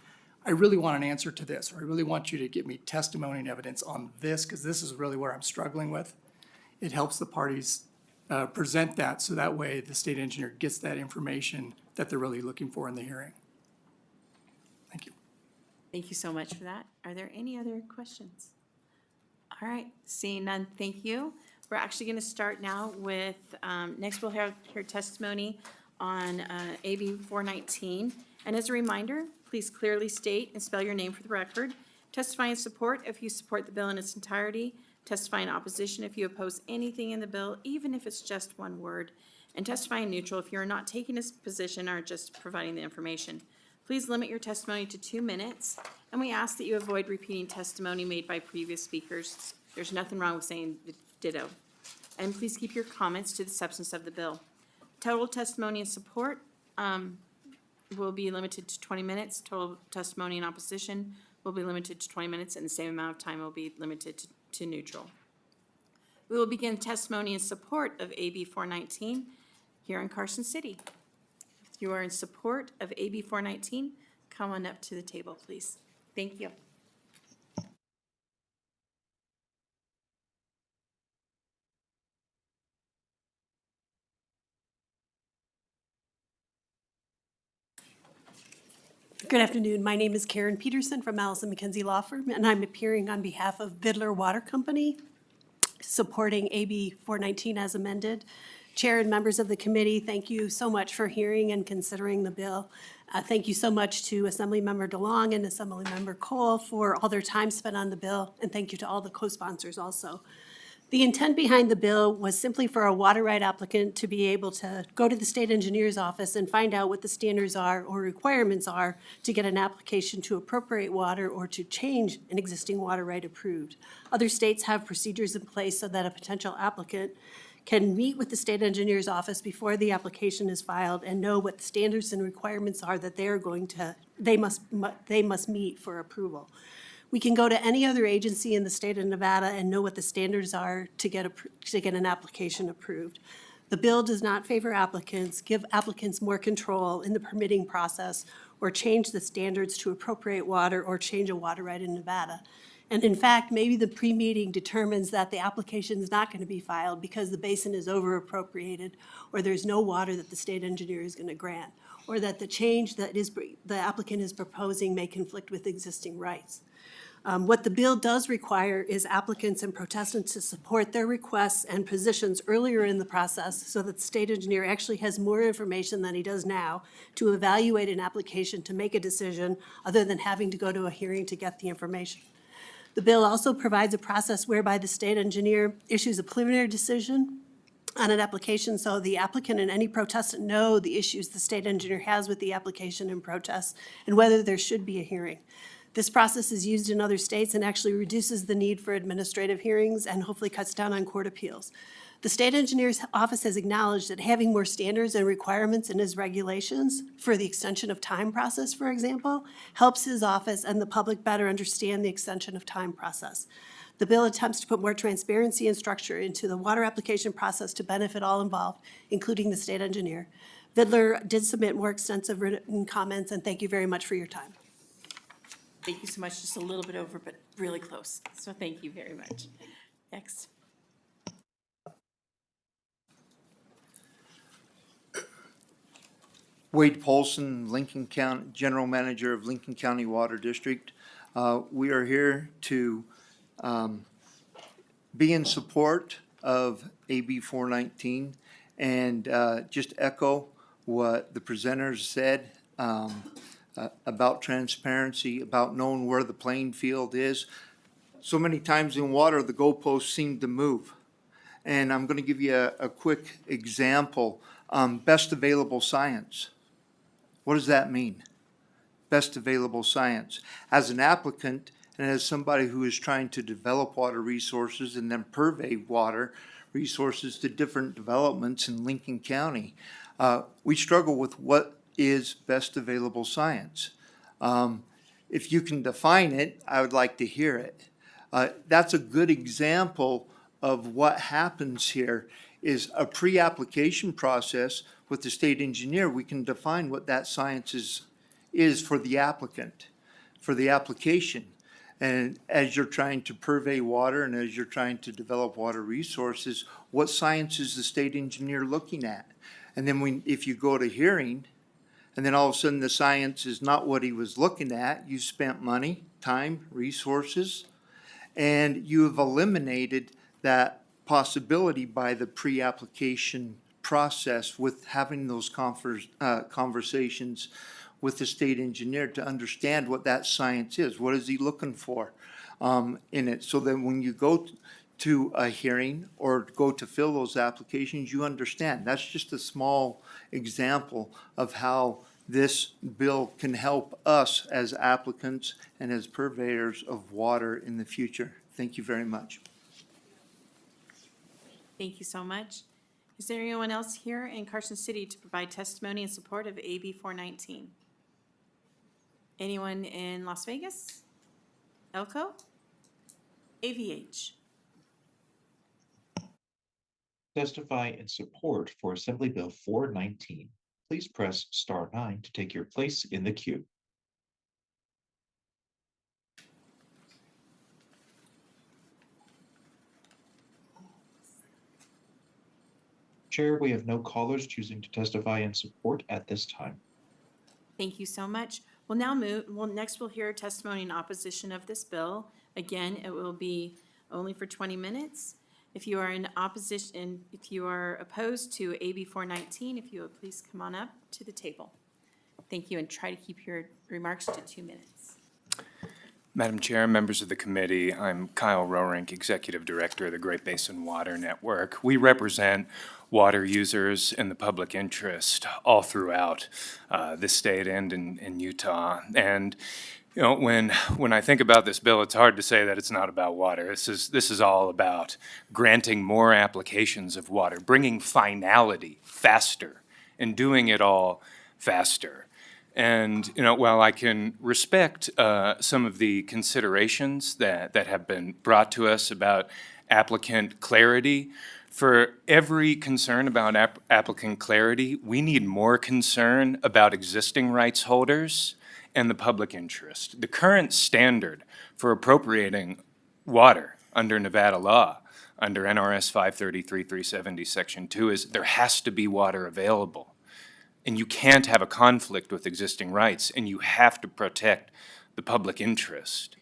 I really want an answer to this, or I really want you to give me testimony and evidence on this, because this is really where I'm struggling with. It helps the parties present that, so that way the state engineer gets that information that they're really looking for in the hearing. Thank you. Thank you so much for that. Are there any other questions? All right, seeing none, thank you. We're actually going to start now with, next we'll hear testimony on AB 419. And as a reminder, please clearly state and spell your name for the record. Testify in support if you support the bill in its entirety. Testify in opposition if you oppose anything in the bill, even if it's just one word. And testify in neutral if you're not taking a position or just providing the information. Please limit your testimony to 2 minutes, and we ask that you avoid repeating testimony made by previous speakers. There's nothing wrong with saying ditto. And please keep your comments to the substance of the bill. Total testimony in support will be limited to 20 minutes. Total testimony in opposition will be limited to 20 minutes, and the same amount of time will be limited to neutral. We will begin testimony in support of AB 419 here in Carson City. If you are in support of AB 419, come on up to the table, please. Thank you. Good afternoon. My name is Karen Peterson from Allison McKenzie Law Firm, and I'm appearing on behalf of Vidler Water Company, supporting AB 419 as amended. Chair and members of the committee, thank you so much for hearing and considering the bill. Thank you so much to Assemblymember DeLong and Assemblymember Cole for all their time spent on the bill, and thank you to all the co-sponsors also. The intent behind the bill was simply for a water right applicant to be able to go to the state engineer's office and find out what the standards are or requirements are to get an application to appropriate water or to change an existing water right approved. Other states have procedures in place so that a potential applicant can meet with the state engineer's office before the application is filed and know what the standards and requirements are that they must meet for approval. We can go to any other agency in the state of Nevada and know what the standards are to get an application approved. The bill does not favor applicants, give applicants more control in the permitting process, or change the standards to appropriate water or change a water right in Nevada. And in fact, maybe the pre-meeting determines that the application is not going to be filed because the basin is over-appropriated, or there's no water that the state engineer is going to grant, or that the change that the applicant is proposing may conflict with existing rights. What the bill does require is applicants and protestants to support their requests and positions earlier in the process so that the state engineer actually has more information than he does now to evaluate an application to make a decision other than having to go to a hearing to get the information. The bill also provides a process whereby the state engineer issues a preliminary decision on an application so the applicant and any protestant know the issues the state engineer has with the application and protest and whether there should be a hearing. This process is used in other states and actually reduces the need for administrative hearings and hopefully cuts down on court appeals. The state engineer's office has acknowledged that having more standards and requirements in his regulations for the extension of time process, for example, helps his office and the public better understand the extension of time process. The bill attempts to put more transparency and structure into the water application process to benefit all involved, including the state engineer. Vidler did submit more extensive written comments, and thank you very much for your time. Thank you so much. Just a little bit over, but really close. So thank you very much. Next. Wade Polson, Lincoln County, General Manager of Lincoln County Water District. We are here to be in support of AB 419 and just echo what the presenters said about transparency, about knowing where the playing field is. So many times in water, the goalposts seem to move. And I'm going to give you a quick example. Best available science. What does that mean? Best available science. As an applicant and as somebody who is trying to develop water resources and then purvey water resources to different developments in Lincoln County, we struggle with what is best available science. If you can define it, I would like to hear it. That's a good example of what happens here is a pre-application process with the state engineer. We can define what that science is for the applicant, for the application. And as you're trying to purvey water and as you're trying to develop water resources, what science is the state engineer looking at? And then if you go to hearing, and then all of a sudden the science is not what he was looking at, you spent money, time, resources, and you have eliminated that possibility by the pre-application process with having those conversations with the state engineer to understand what that science is. What is he looking for in it? So then when you go to a hearing or go to fill those applications, you understand. That's just a small example of how this bill can help us as applicants and as purveyors of water in the future. Thank you very much. Thank you so much. Is there anyone else here in Carson City to provide testimony in support of AB 419? Anyone in Las Vegas? Elko? AVH? Testify in support for Assembly Bill 419. Please press star 9 to take your place in the queue. Chair, we have no callers choosing to testify in support at this time. Thank you so much. We'll now move, next we'll hear testimony in opposition of this bill. Again, it will be only for 20 minutes. If you are in opposition, if you are opposed to AB 419, if you would please come on up to the table. Thank you, and try to keep your remarks to 2 minutes. Madam Chair, members of the committee, I'm Kyle Roerink, Executive Director of the Great Basin Water Network. We represent water users in the public interest all throughout the state and in Utah. And you know, when I think about this bill, it's hard to say that it's not about water. This is all about granting more applications of water, bringing finality faster, and doing it all faster. And, while I can respect some of the considerations that have been brought to us about applicant clarity, for every concern about applicant clarity, we need more concern about existing rights holders and the public interest. The current standard for appropriating water under Nevada law, under NRS 533-370, Section 2, is there has to be water available. And you can't have a conflict with existing rights, and you have to protect the public interest.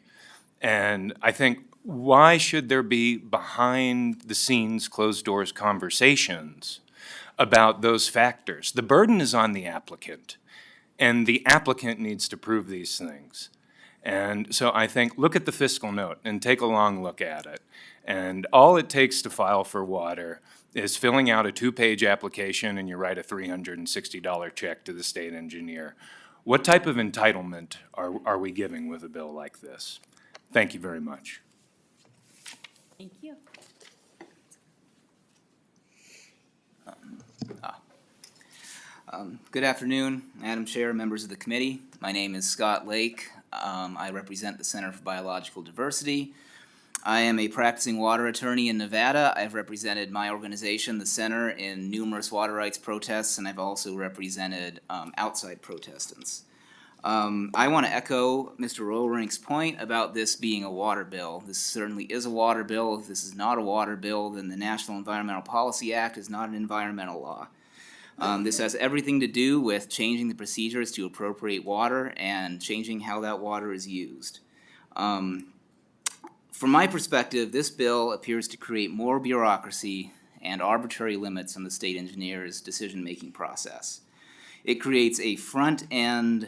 And I think, why should there be behind-the-scenes, closed-doors conversations about those factors? The burden is on the applicant, and the applicant needs to prove these things. And so I think, look at the fiscal note and take a long look at it. And all it takes to file for water is filling out a 2-page application, and you write a $360 check to the state engineer. What type of entitlement are we giving with a bill like this? Thank you very much. Thank you. Good afternoon, Madam Chair, members of the committee. My name is Scott Lake. I represent the Center for Biological Diversity. I am a practicing water attorney in Nevada. I've represented my organization, the Center, in numerous water rights protests, and I've also represented outside protestants. I want to echo Mr. Rowrink's point about this being a water bill. This certainly is a water bill. If this is not a water bill, then the National Environmental Policy Act is not an environmental law. This has everything to do with changing the procedures to appropriate water and changing how that water is used. From my perspective, this bill appears to create more bureaucracy and arbitrary limits on the state engineer's decision-making process. It creates a front-end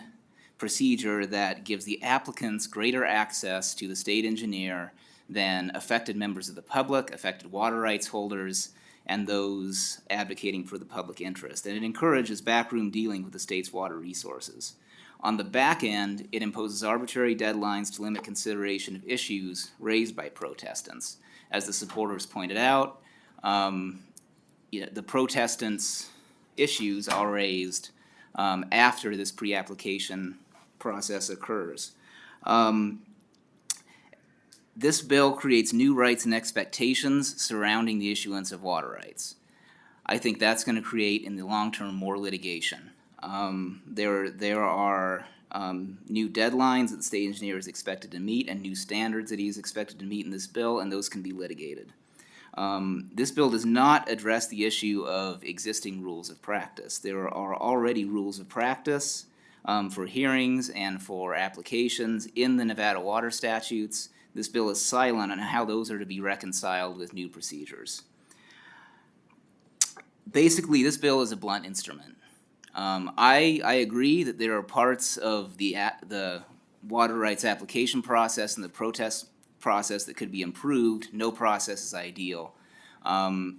procedure that gives the applicants greater access to the state engineer than affected members of the public, affected water rights holders, and those advocating for the public interest. And it encourages backroom dealing with the state's water resources. On the back end, it imposes arbitrary deadlines to limit consideration of issues raised by protestants. As the supporters pointed out, the protestants' issues are raised after this pre-application process occurs. This bill creates new rights and expectations surrounding the issuance of water rights. I think that's going to create, in the long term, more litigation. There are new deadlines that the state engineer is expected to meet and new standards that he is expected to meet in this bill, and those can be litigated. This bill does not address the issue of existing rules of practice. There are already rules of practice for hearings and for applications in the Nevada water statutes. This bill is silent on how those are to be reconciled with new procedures. Basically, this bill is a blunt instrument. I agree that there are parts of the water rights application process and the protest process that could be improved. No process is ideal.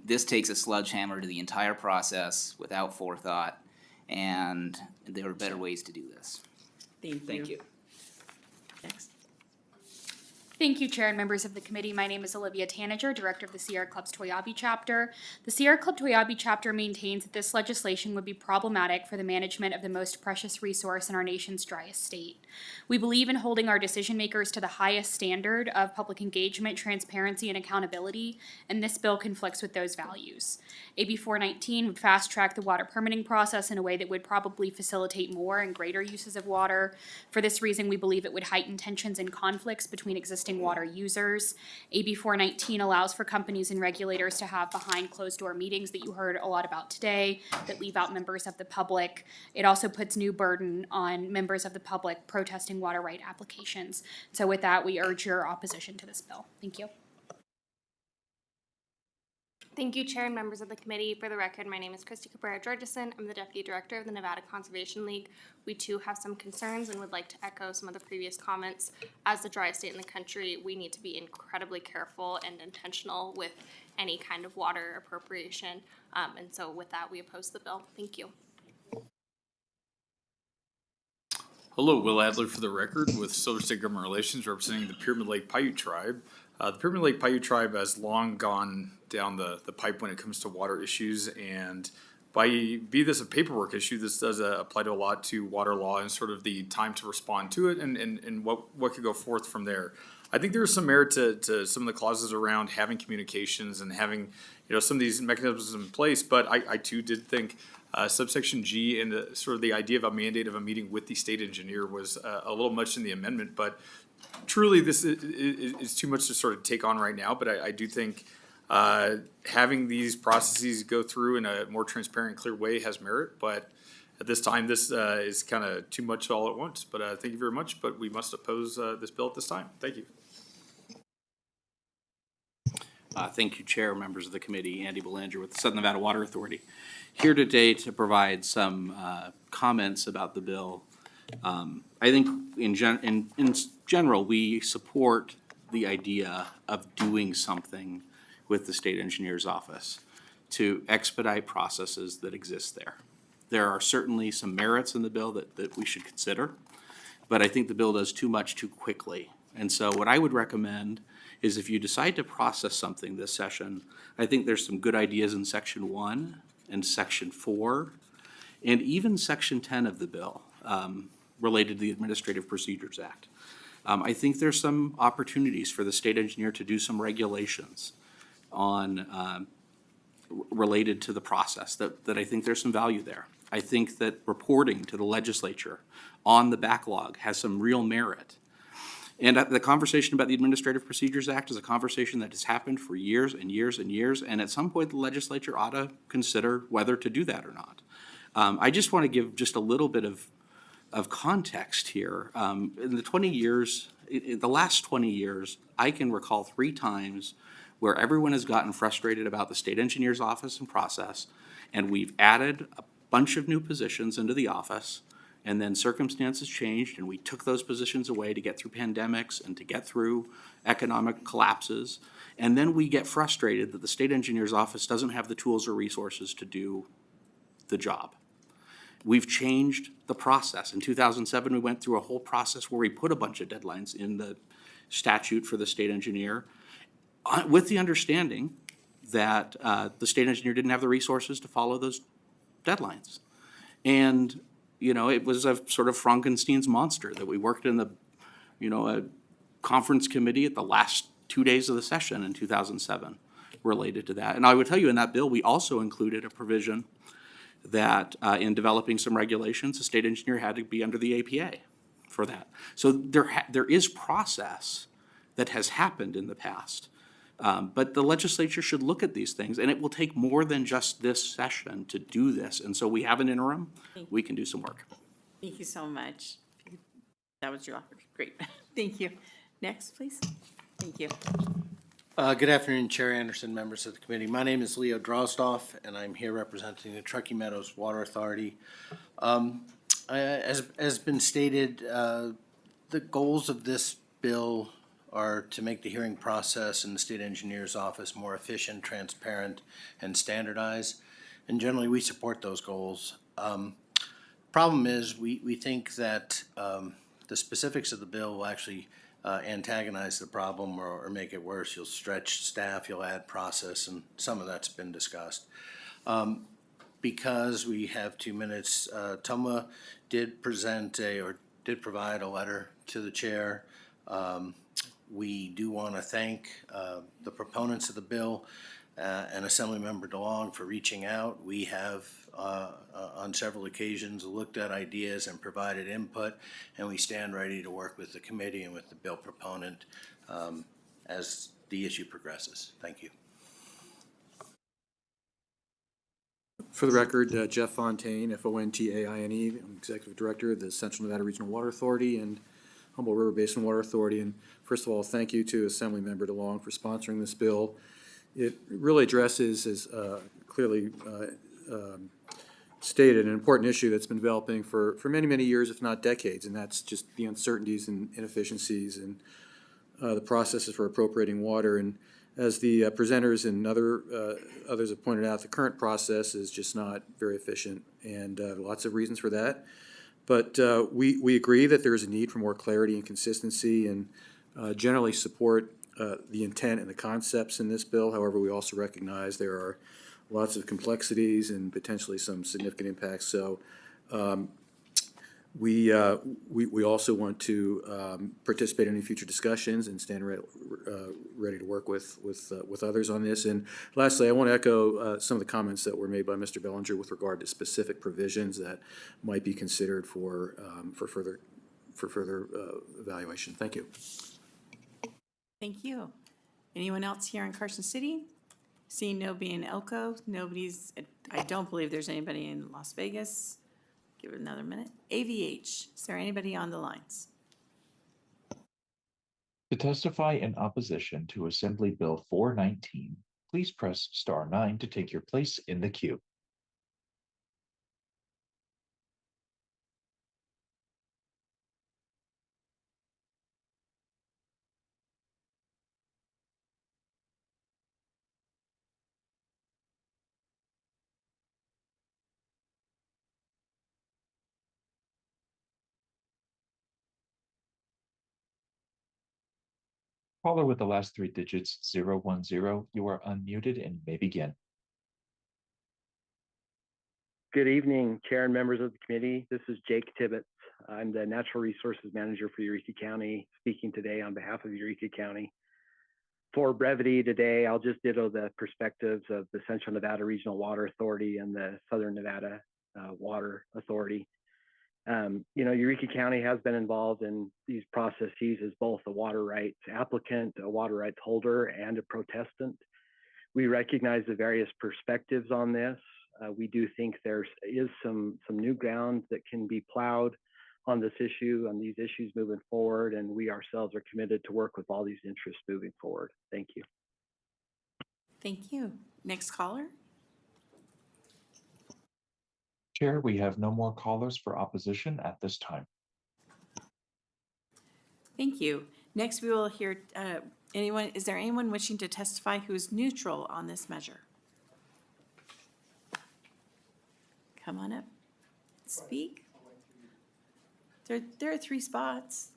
This takes a sledgehammer to the entire process without forethought, and there are better ways to do this. Thank you. Next. Thank you, Chair and members of the committee. My name is Olivia Tanager, Director of the Sierra Club's Toyabe chapter. The Sierra Club Toyabe chapter maintains that this legislation would be problematic for the management of the most precious resource in our nation's driest state. We believe in holding our decision makers to the highest standard of public engagement, transparency, and accountability, and this bill conflicts with those values. AB 419 would fast track the water permitting process in a way that would probably facilitate more and greater uses of water. For this reason, we believe it would heighten tensions and conflicts between existing water users. AB 419 allows for companies and regulators to have behind closed door meetings that you heard a lot about today that leave out members of the public. It also puts new burden on members of the public protesting water right applications. So with that, we urge your opposition to this bill. Thank you. Thank you, Chair and members of the committee. For the record, my name is Christy Cabrera-Georgeson. I'm the Deputy Director of the Nevada Conservation League. We too have some concerns and would like to echo some of the previous comments. As the driest state in the country, we need to be incredibly careful and intentional with any kind of water appropriation. And so with that, we oppose the bill. Thank you. Hello, Will Adler for the record with Silver State Government Relations representing the Pyramid Lake Paiute Tribe. The Pyramid Lake Paiute Tribe has long gone down the pipe when it comes to water issues, and be this a paperwork issue, this does apply to a lot to water law and sort of the time to respond to it and what could go forth from there. I think there's some merit to some of the clauses around having communications and having, some of these mechanisms in place, but I too did think subsection G and sort of the idea of a mandate of a meeting with the state engineer was a little much in the amendment, but truly this is too much to sort of take on right now, but I do think having these processes go through in a more transparent, clear way has merit, but at this time, this is kind of too much all at once. But thank you very much, but we must oppose this bill at this time. Thank you. Thank you, Chair, members of the committee. Andy Belanger with the Southern Nevada Water Authority. Here today to provide some comments about the bill. I think in general, we support the idea of doing something with the state engineer's office to expedite processes that exist there. There are certainly some merits in the bill that we should consider, but I think the bill does too much too quickly. And so what I would recommend is if you decide to process something this session, I think there's some good ideas in Section 1 and Section 4 and even Section 10 of the bill related to the Administrative Procedures Act. I think there's some opportunities for the state engineer to do some regulations on related to the process that I think there's some value there. I think that reporting to the legislature on the backlog has some real merit. And the conversation about the Administrative Procedures Act is a conversation that has happened for years and years and years, and at some point the legislature ought to consider whether to do that or not. I just want to give just a little bit of context here. In the 20 years, in the last 20 years, I can recall 3 times where everyone has gotten frustrated about the state engineer's office and process, and we've added a bunch of new positions into the office, and then circumstances changed, and we took those positions away to get through pandemics and to get through economic collapses, and then we get frustrated that the state engineer's office doesn't have the tools or resources to do the job. We've changed the process. In 2007, we went through a whole process where we put a bunch of deadlines in the statute for the state engineer with the understanding that the state engineer didn't have the resources to follow those deadlines. And, it was a sort of Frankenstein's monster that we worked in a conference committee at the last 2 days of the session in 2007 related to that. And I would tell you in that bill, we also included a provision that in developing some regulations, the state engineer had to be under the APA for that. So there is process that has happened in the past. But the legislature should look at these things, and it will take more than just this session to do this. And so we have an interim, we can do some work. Thank you so much. That was your offer. Great. Thank you. Next, please. Thank you. Good afternoon, Chair Anderson, members of the committee. My name is Leo Drozdoff, and I'm here representing the Truckee Meadows Water Authority. As been stated, the goals of this bill are to make the hearing process in the state engineer's office more efficient, transparent, and standardized. And generally, we support those goals. Problem is, we think that the specifics of the bill will actually antagonize the problem or make it worse. You'll stretch staff, you'll add process, and some of that's been discussed. Because we have 2 minutes, Toma did provide a letter to the chair. We do want to thank the proponents of the bill and Assemblymember DeLong for reaching out. We have on several occasions looked at ideas and provided input, and we stand ready to work with the committee and with the bill proponent as the issue progresses. Thank you. For the record, Jeff Fontaine, Fontaine, I'm Executive Director of the Central Nevada Regional Water Authority and Humboldt River Basin Water Authority. And first of all, thank you to Assemblymember DeLong for sponsoring this bill. It really addresses, as clearly stated, an important issue that's been developing for many, many years, if not decades, and that's just the uncertainties and inefficiencies and the processes for appropriating water. And as the presenters and others have pointed out, the current process is just not very efficient, and lots of reasons for that. But we agree that there is a need for more clarity and consistency, and generally support the intent and the concepts in this bill. However, we also recognize there are lots of complexities and potentially some significant impacts. So we also want to participate in any future discussions and stand ready to work with others on this. And lastly, I want to echo some of the comments that were made by Mr. Bellinger with regard to specific provisions that might be considered for further evaluation. Thank you. Thank you. Anyone else here in Carson City? Seeing nobody in Elko, I don't believe there's anybody in Las Vegas. Give it another minute. AVH, is there anybody on the lines? To testify in opposition to Assembly Bill 419, please press star 9 to take your place in the queue. Caller with the last 3 digits 010, you are unmuted and may begin. Good evening, Chair and members of the committee. This is Jake Tibbetts. I'm the Natural Resources Manager for Eureka County, speaking today on behalf of Eureka County. For brevity today, I'll just ditto the perspectives of the Central Nevada Regional Water Authority and the Southern Nevada Water Authority. Eureka County has been involved in these processes as both a water rights applicant, a water rights holder, and a protestant. We recognize the various perspectives on this. We do think there is some new ground that can be plowed on this issue, on these issues moving forward, and we ourselves are committed to work with all these interests moving forward. Thank you. Thank you. Next caller? Chair, we have no more callers for opposition at this time. Thank you. Next, we will hear is there anyone wishing to testify who is neutral on this measure? Come on up. Speak. There are 3 spots.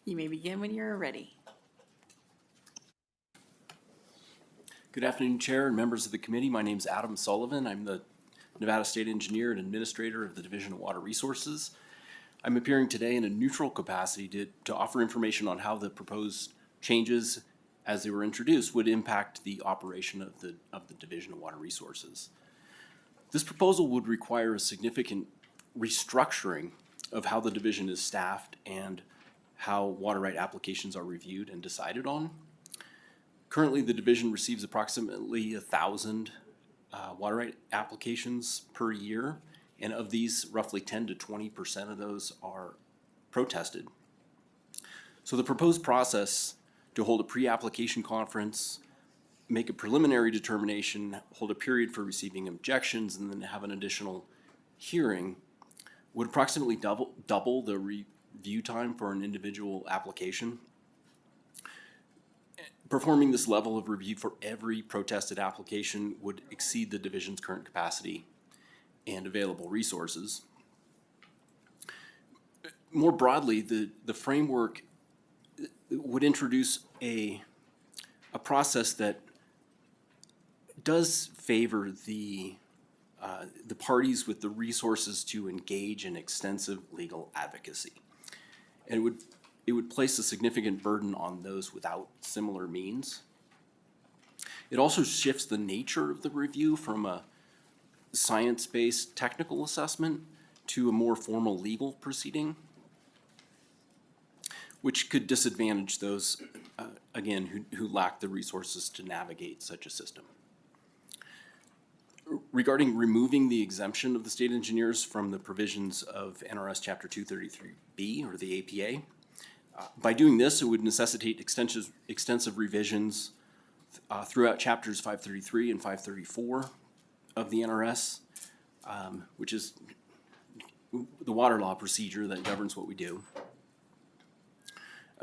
You may begin when you're ready. Good afternoon, Chair and members of the committee. My name is Adam Sullivan. I'm the Nevada State Engineer and Administrator of the Division of Water Resources. I'm appearing today in a neutral capacity to offer information on how the proposed changes as they were introduced would impact the operation of the Division of Water Resources. This proposal would require a significant restructuring of how the division is staffed and how water right applications are reviewed and decided on. Currently, the division receives approximately 1,000 water right applications per year, and of these, roughly 10 to 20% of those are protested. So the proposed process to hold a pre-application conference, make a preliminary determination, hold a period for receiving objections, and then have an additional hearing would approximately double the review time for an individual application. Performing this level of review for every protested application would exceed the division's current capacity and available resources. More broadly, the framework would introduce a process that does favor the parties with the resources to engage in extensive legal advocacy. And it would place a significant burden on those without similar means. It also shifts the nature of the review from a science-based technical assessment to a more formal legal proceeding, which could disadvantage those, again, who lack the resources to navigate such a system. Regarding removing the exemption of the state engineers from the provisions of NRS Chapter 233B, or the APA, by doing this, it would necessitate extensive revisions throughout Chapters 533 and 534 of the NRS, which is the water law procedure that governs what we do.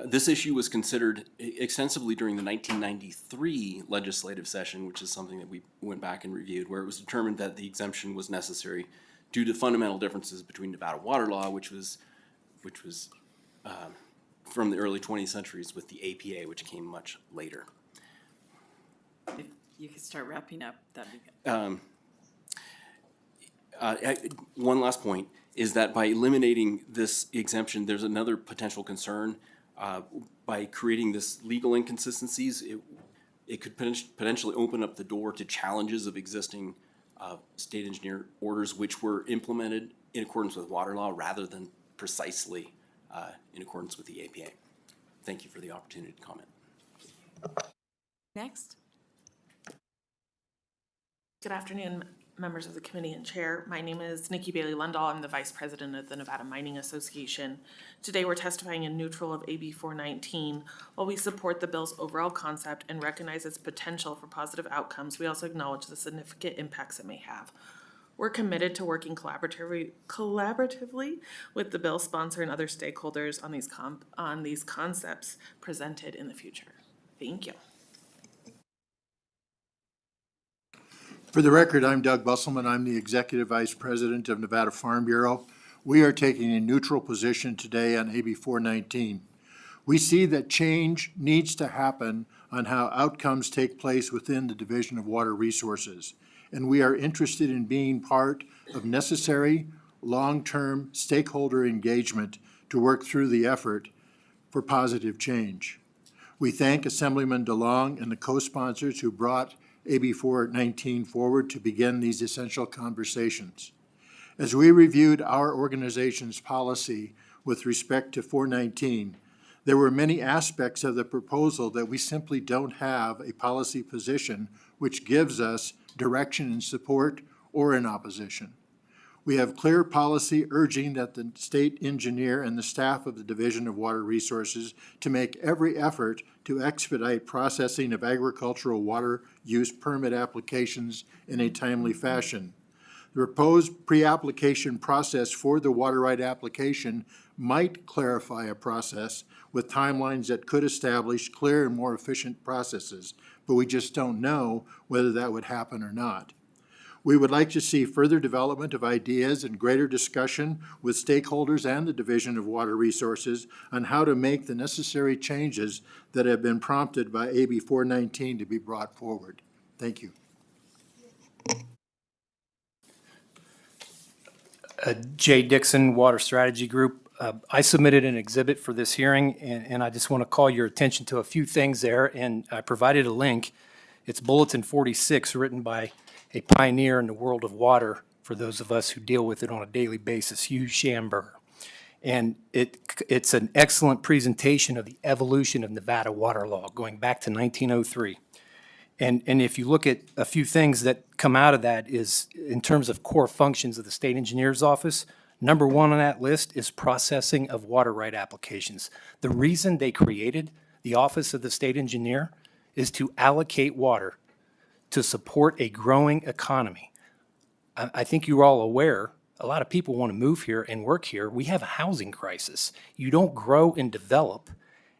This issue was considered extensively during the 1993 legislative session, which is something that we went back and reviewed, where it was determined that the exemption was necessary due to fundamental differences between Nevada water law, which was from the early 20th centuries with the APA, which came much later. If you could start wrapping up, that'd be good. One last point is that by eliminating this exemption, there's another potential concern. By creating this legal inconsistencies, it could potentially open up the door to challenges of existing state engineer orders which were implemented in accordance with water law rather than precisely in accordance with the APA. Thank you for the opportunity to comment. Next. Good afternoon, members of the committee and chair. My name is Nikki Bailey Lundahl. I'm the vice president of the Nevada Mining Association. Today we're testifying in neutral of AB 419. While we support the bill's overall concept and recognize its potential for positive outcomes, we also acknowledge the significant impacts it may have. We're committed to working collaboratively with the bill sponsor and other stakeholders on these concepts presented in the future. Thank you. For the record, I'm Doug Busselman. I'm the Executive Vice President of Nevada Farm Bureau. We are taking a neutral position today on AB 419. We see that change needs to happen on how outcomes take place within the Division of Water Resources, and we are interested in being part of necessary, long-term stakeholder engagement to work through the effort for positive change. We thank Assemblyman DeLong and the co-sponsors who brought AB 419 forward to begin these essential conversations. As we reviewed our organization's policy with respect to 419, there were many aspects of the proposal that we simply don't have a policy position which gives us direction in support or in opposition. We have clear policy urging that the state engineer and the staff of the Division of Water Resources to make every effort to expedite processing of agricultural water use permit applications in a timely fashion. The proposed pre-application process for the water right application might clarify a process with timelines that could establish clear and more efficient processes, but we just don't know whether that would happen or not. We would like to see further development of ideas and greater discussion with stakeholders and the Division of Water Resources on how to make the necessary changes that have been prompted by AB 419 to be brought forward. Thank you. Jay Dixon, Water Strategy Group. I submitted an exhibit for this hearing, and I just want to call your attention to a few things there, and I provided a link. It's Bulletin 46, written by a pioneer in the world of water for those of us who deal with it on a daily basis, Hugh Schamberger. And it's an excellent presentation of the evolution of Nevada water law going back to 1903. And if you look at a few things that come out of that is in terms of core functions of the state engineer's office, number one on that list is processing of water right applications. The reason they created the office of the state engineer is to allocate water to support a growing economy. I think you're all aware, a lot of people want to move here and work here. We have a housing crisis. You don't grow and develop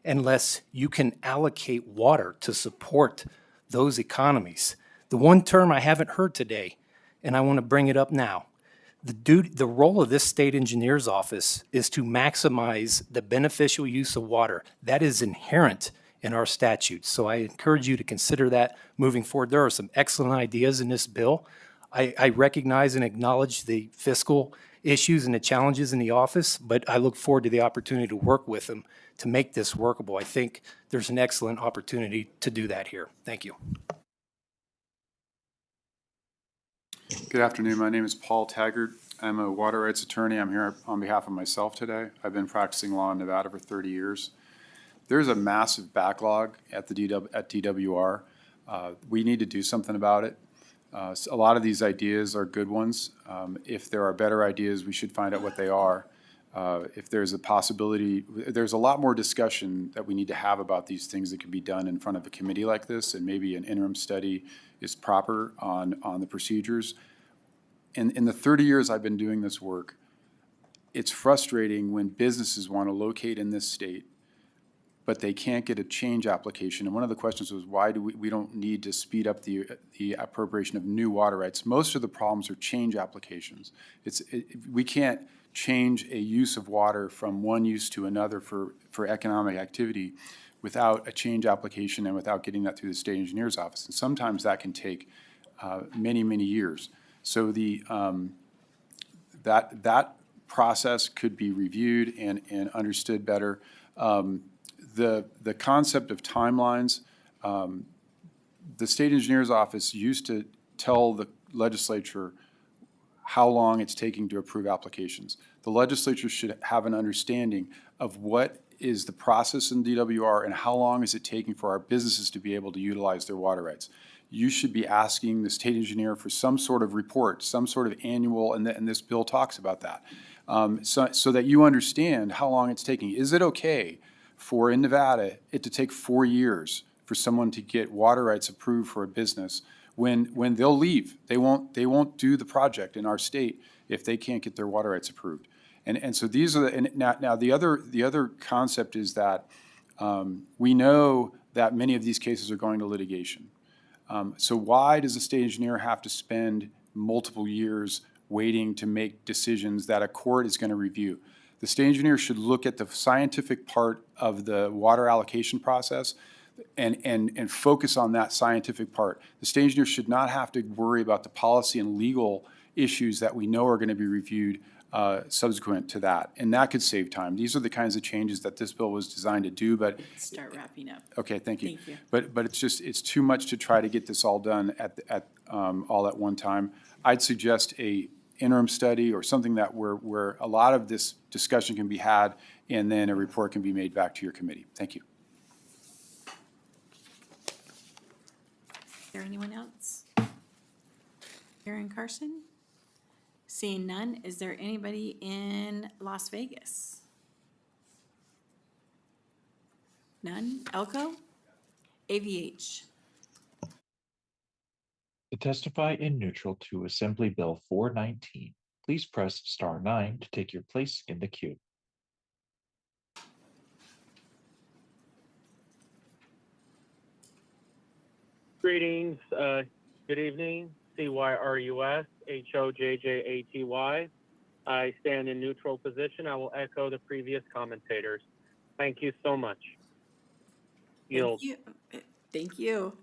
unless you can allocate water to support those economies. The one term I haven't heard today, and I want to bring it up now, the role of this state engineer's office is to maximize the beneficial use of water. That is inherent in our statutes. So I encourage you to consider that moving forward. There are some excellent ideas in this bill. I recognize and acknowledge the fiscal issues and the challenges in the office, but I look forward to the opportunity to work with them to make this workable. I think there's an excellent opportunity to do that here. Thank you. Good afternoon. My name is Paul Taggart. I'm a water rights attorney. I'm here on behalf of myself today. I've been practicing law in Nevada for 30 years. There's a massive backlog at DWR. We need to do something about it. A lot of these ideas are good ones. If there are better ideas, we should find out what they are. If there's a possibility, there's a lot more discussion that we need to have about these things that can be done in front of a committee like this, and maybe an interim study is proper on the procedures. In the 30 years I've been doing this work, it's frustrating when businesses want to locate in this state, but they can't get a change application. And one of the questions was, why do we don't need to speed up the appropriation of new water rights? Most of the problems are change applications. We can't change a use of water from one use to another for economic activity without a change application and without getting that through the state engineer's office. And sometimes that can take many, many years. So that process could be reviewed and understood better. The concept of timelines, the state engineer's office used to tell the legislature how long it's taking to approve applications. The legislature should have an understanding of what is the process in DWR and how long is it taking for our businesses to be able to utilize their water rights. You should be asking the state engineer for some sort of report, some sort of annual, and this bill talks about that, so that you understand how long it's taking. Is it okay for, in Nevada, it to take 4 years for someone to get water rights approved for a business when they'll leave? They won't do the project in our state if they can't get their water rights approved. And so these are now the other concept is that we know that many of these cases are going to litigation. So why does the state engineer have to spend multiple years waiting to make decisions that a court is going to review? The state engineer should look at the scientific part of the water allocation process and focus on that scientific part. The state engineer should not have to worry about the policy and legal issues that we know are going to be reviewed subsequent to that, and that could save time. These are the kinds of changes that this bill was designed to do, but. Start wrapping up. Okay, thank you. Thank you. But it's too much to try to get this all done all at one time. I'd suggest a interim study or something that where a lot of this discussion can be had, and then a report can be made back to your committee. Thank you. Is there anyone else? Aaron Carson? Seeing none, is there anybody in Las Vegas? None? Elko? AVH? To testify in neutral to Assembly Bill 419, please press star 9 to take your place in the queue. Greetings, good evening, CYRUS, HOJJATY. I stand in neutral position. I will echo the previous commentators. Thank you so much. Yield. Thank you. Thank you.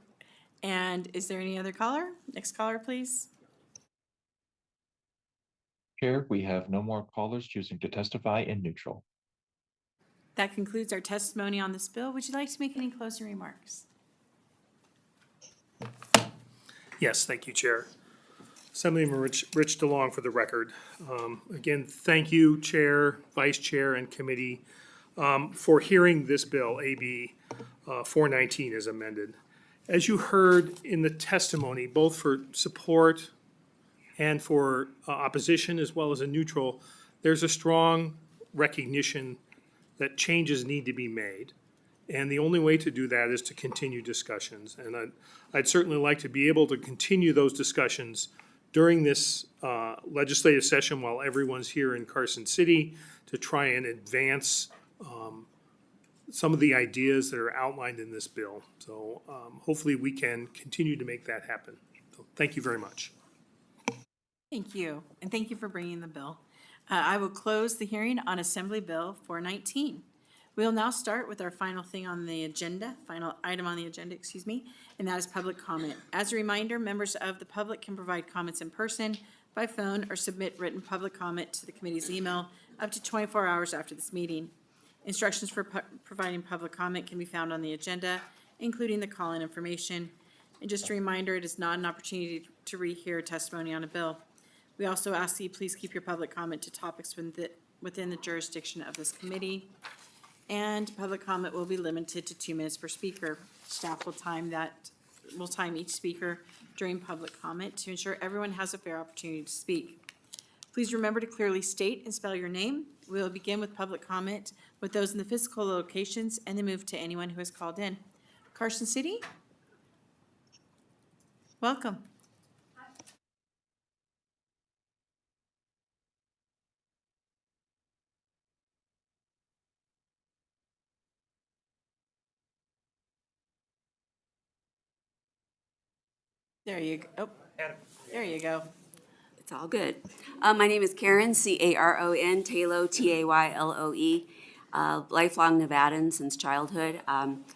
And is there any other caller? Next caller, please. Chair, we have no more callers choosing to testify in neutral. That concludes our testimony on this bill. Would you like to make any closing remarks? Yes, thank you, Chair. Assemblymember Rich DeLong for the record. Again, thank you, Chair, Vice Chair, and Committee for hearing this bill, AB 419 as amended. As you heard in the testimony, both for support and for opposition as well as a neutral, there's a strong recognition that changes need to be made. And the only way to do that is to continue discussions. And I'd certainly like to be able to continue those discussions during this legislative session while everyone's here in Carson City to try and advance some of the ideas that are outlined in this bill. So hopefully we can continue to make that happen. So thank you very much. Thank you, and thank you for bringing the bill. I will close the hearing on Assembly Bill 419. We will now start with our final thing on the agenda, final item on the agenda, excuse me, and that is public comment. As a reminder, members of the public can provide comments in person, by phone, or submit written public comment to the committee's email up to 24 hours after this meeting. Instructions for providing public comment can be found on the agenda, including the call-in information. And just a reminder, it is not an opportunity to rehear testimony on a bill. We also ask that you please keep your public comment to topics within the jurisdiction of this committee. And public comment will be limited to 2 minutes per speaker. Staff will time each speaker during public comment to ensure everyone has a fair opportunity to speak. Please remember to clearly state and spell your name. We will begin with public comment with those in the physical locations and then move to anyone who has called in. Carson City? Welcome. There you go. Oh, there you go. It's all good. My name is Karen, Caron, Taylor, Tayle, lifelong Nevadan since childhood.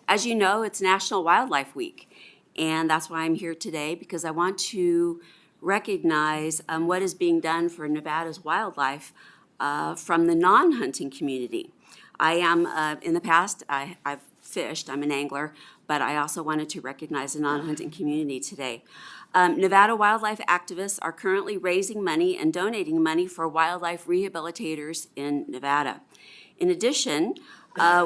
As you know, it's National Wildlife Week, and that's why I'm here today, because I want to recognize what is being done for Nevada's wildlife from the non-hunting community. I am, in the past, I've fished, I'm an angler, but I also wanted to recognize the non-hunting community today. Nevada wildlife activists are currently raising money and donating money for wildlife rehabilitators in Nevada. In addition,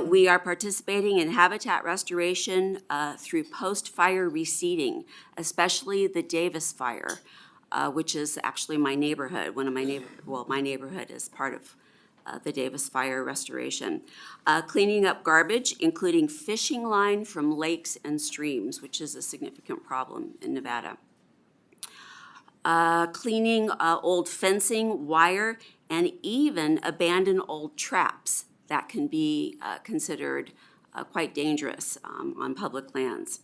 we are participating in habitat restoration through post-fire reseeding, especially the Davis Fire, which is actually my neighborhood. My neighborhood is part of the Davis Fire restoration. Cleaning up garbage, including fishing line from lakes and streams, which is a significant problem in Nevada. Cleaning old fencing, wire, and even abandoned old traps that can be considered quite dangerous on public lands.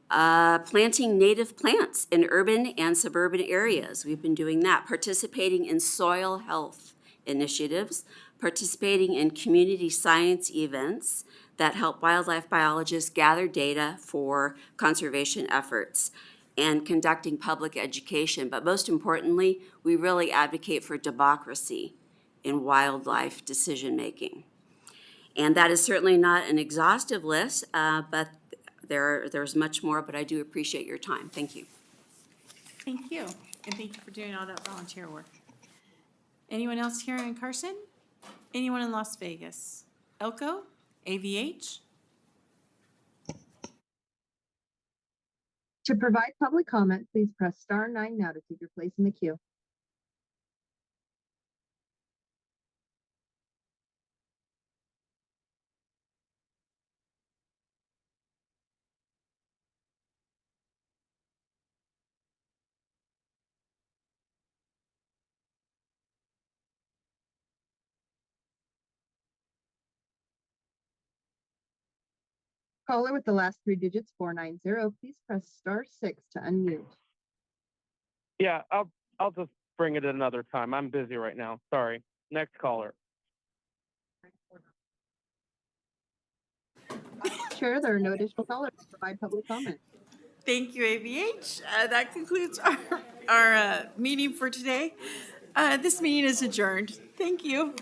Planting native plants in urban and suburban areas. We've been doing that. Participating in soil health initiatives, participating in community science events that help wildlife biologists gather data for conservation efforts, and conducting public education. But most importantly, we really advocate for democracy in wildlife decision-making. And that is certainly not an exhaustive list, but there's much more, but I do appreciate your time. Thank you. Thank you, and thank you for doing all that volunteer work. Anyone else here in Carson? Anyone in Las Vegas? Elko? AVH? To provide public comment, please press star 9 now to take your place in the queue. Caller with the last 3 digits, 490, please press star 6 to unmute. Yeah, I'll just bring it another time. I'm busy right now. Sorry. Next caller. Chair, there are no additional callers to provide public comment. Thank you, AVH. That concludes our meeting for today. This meeting is adjourned. Thank you.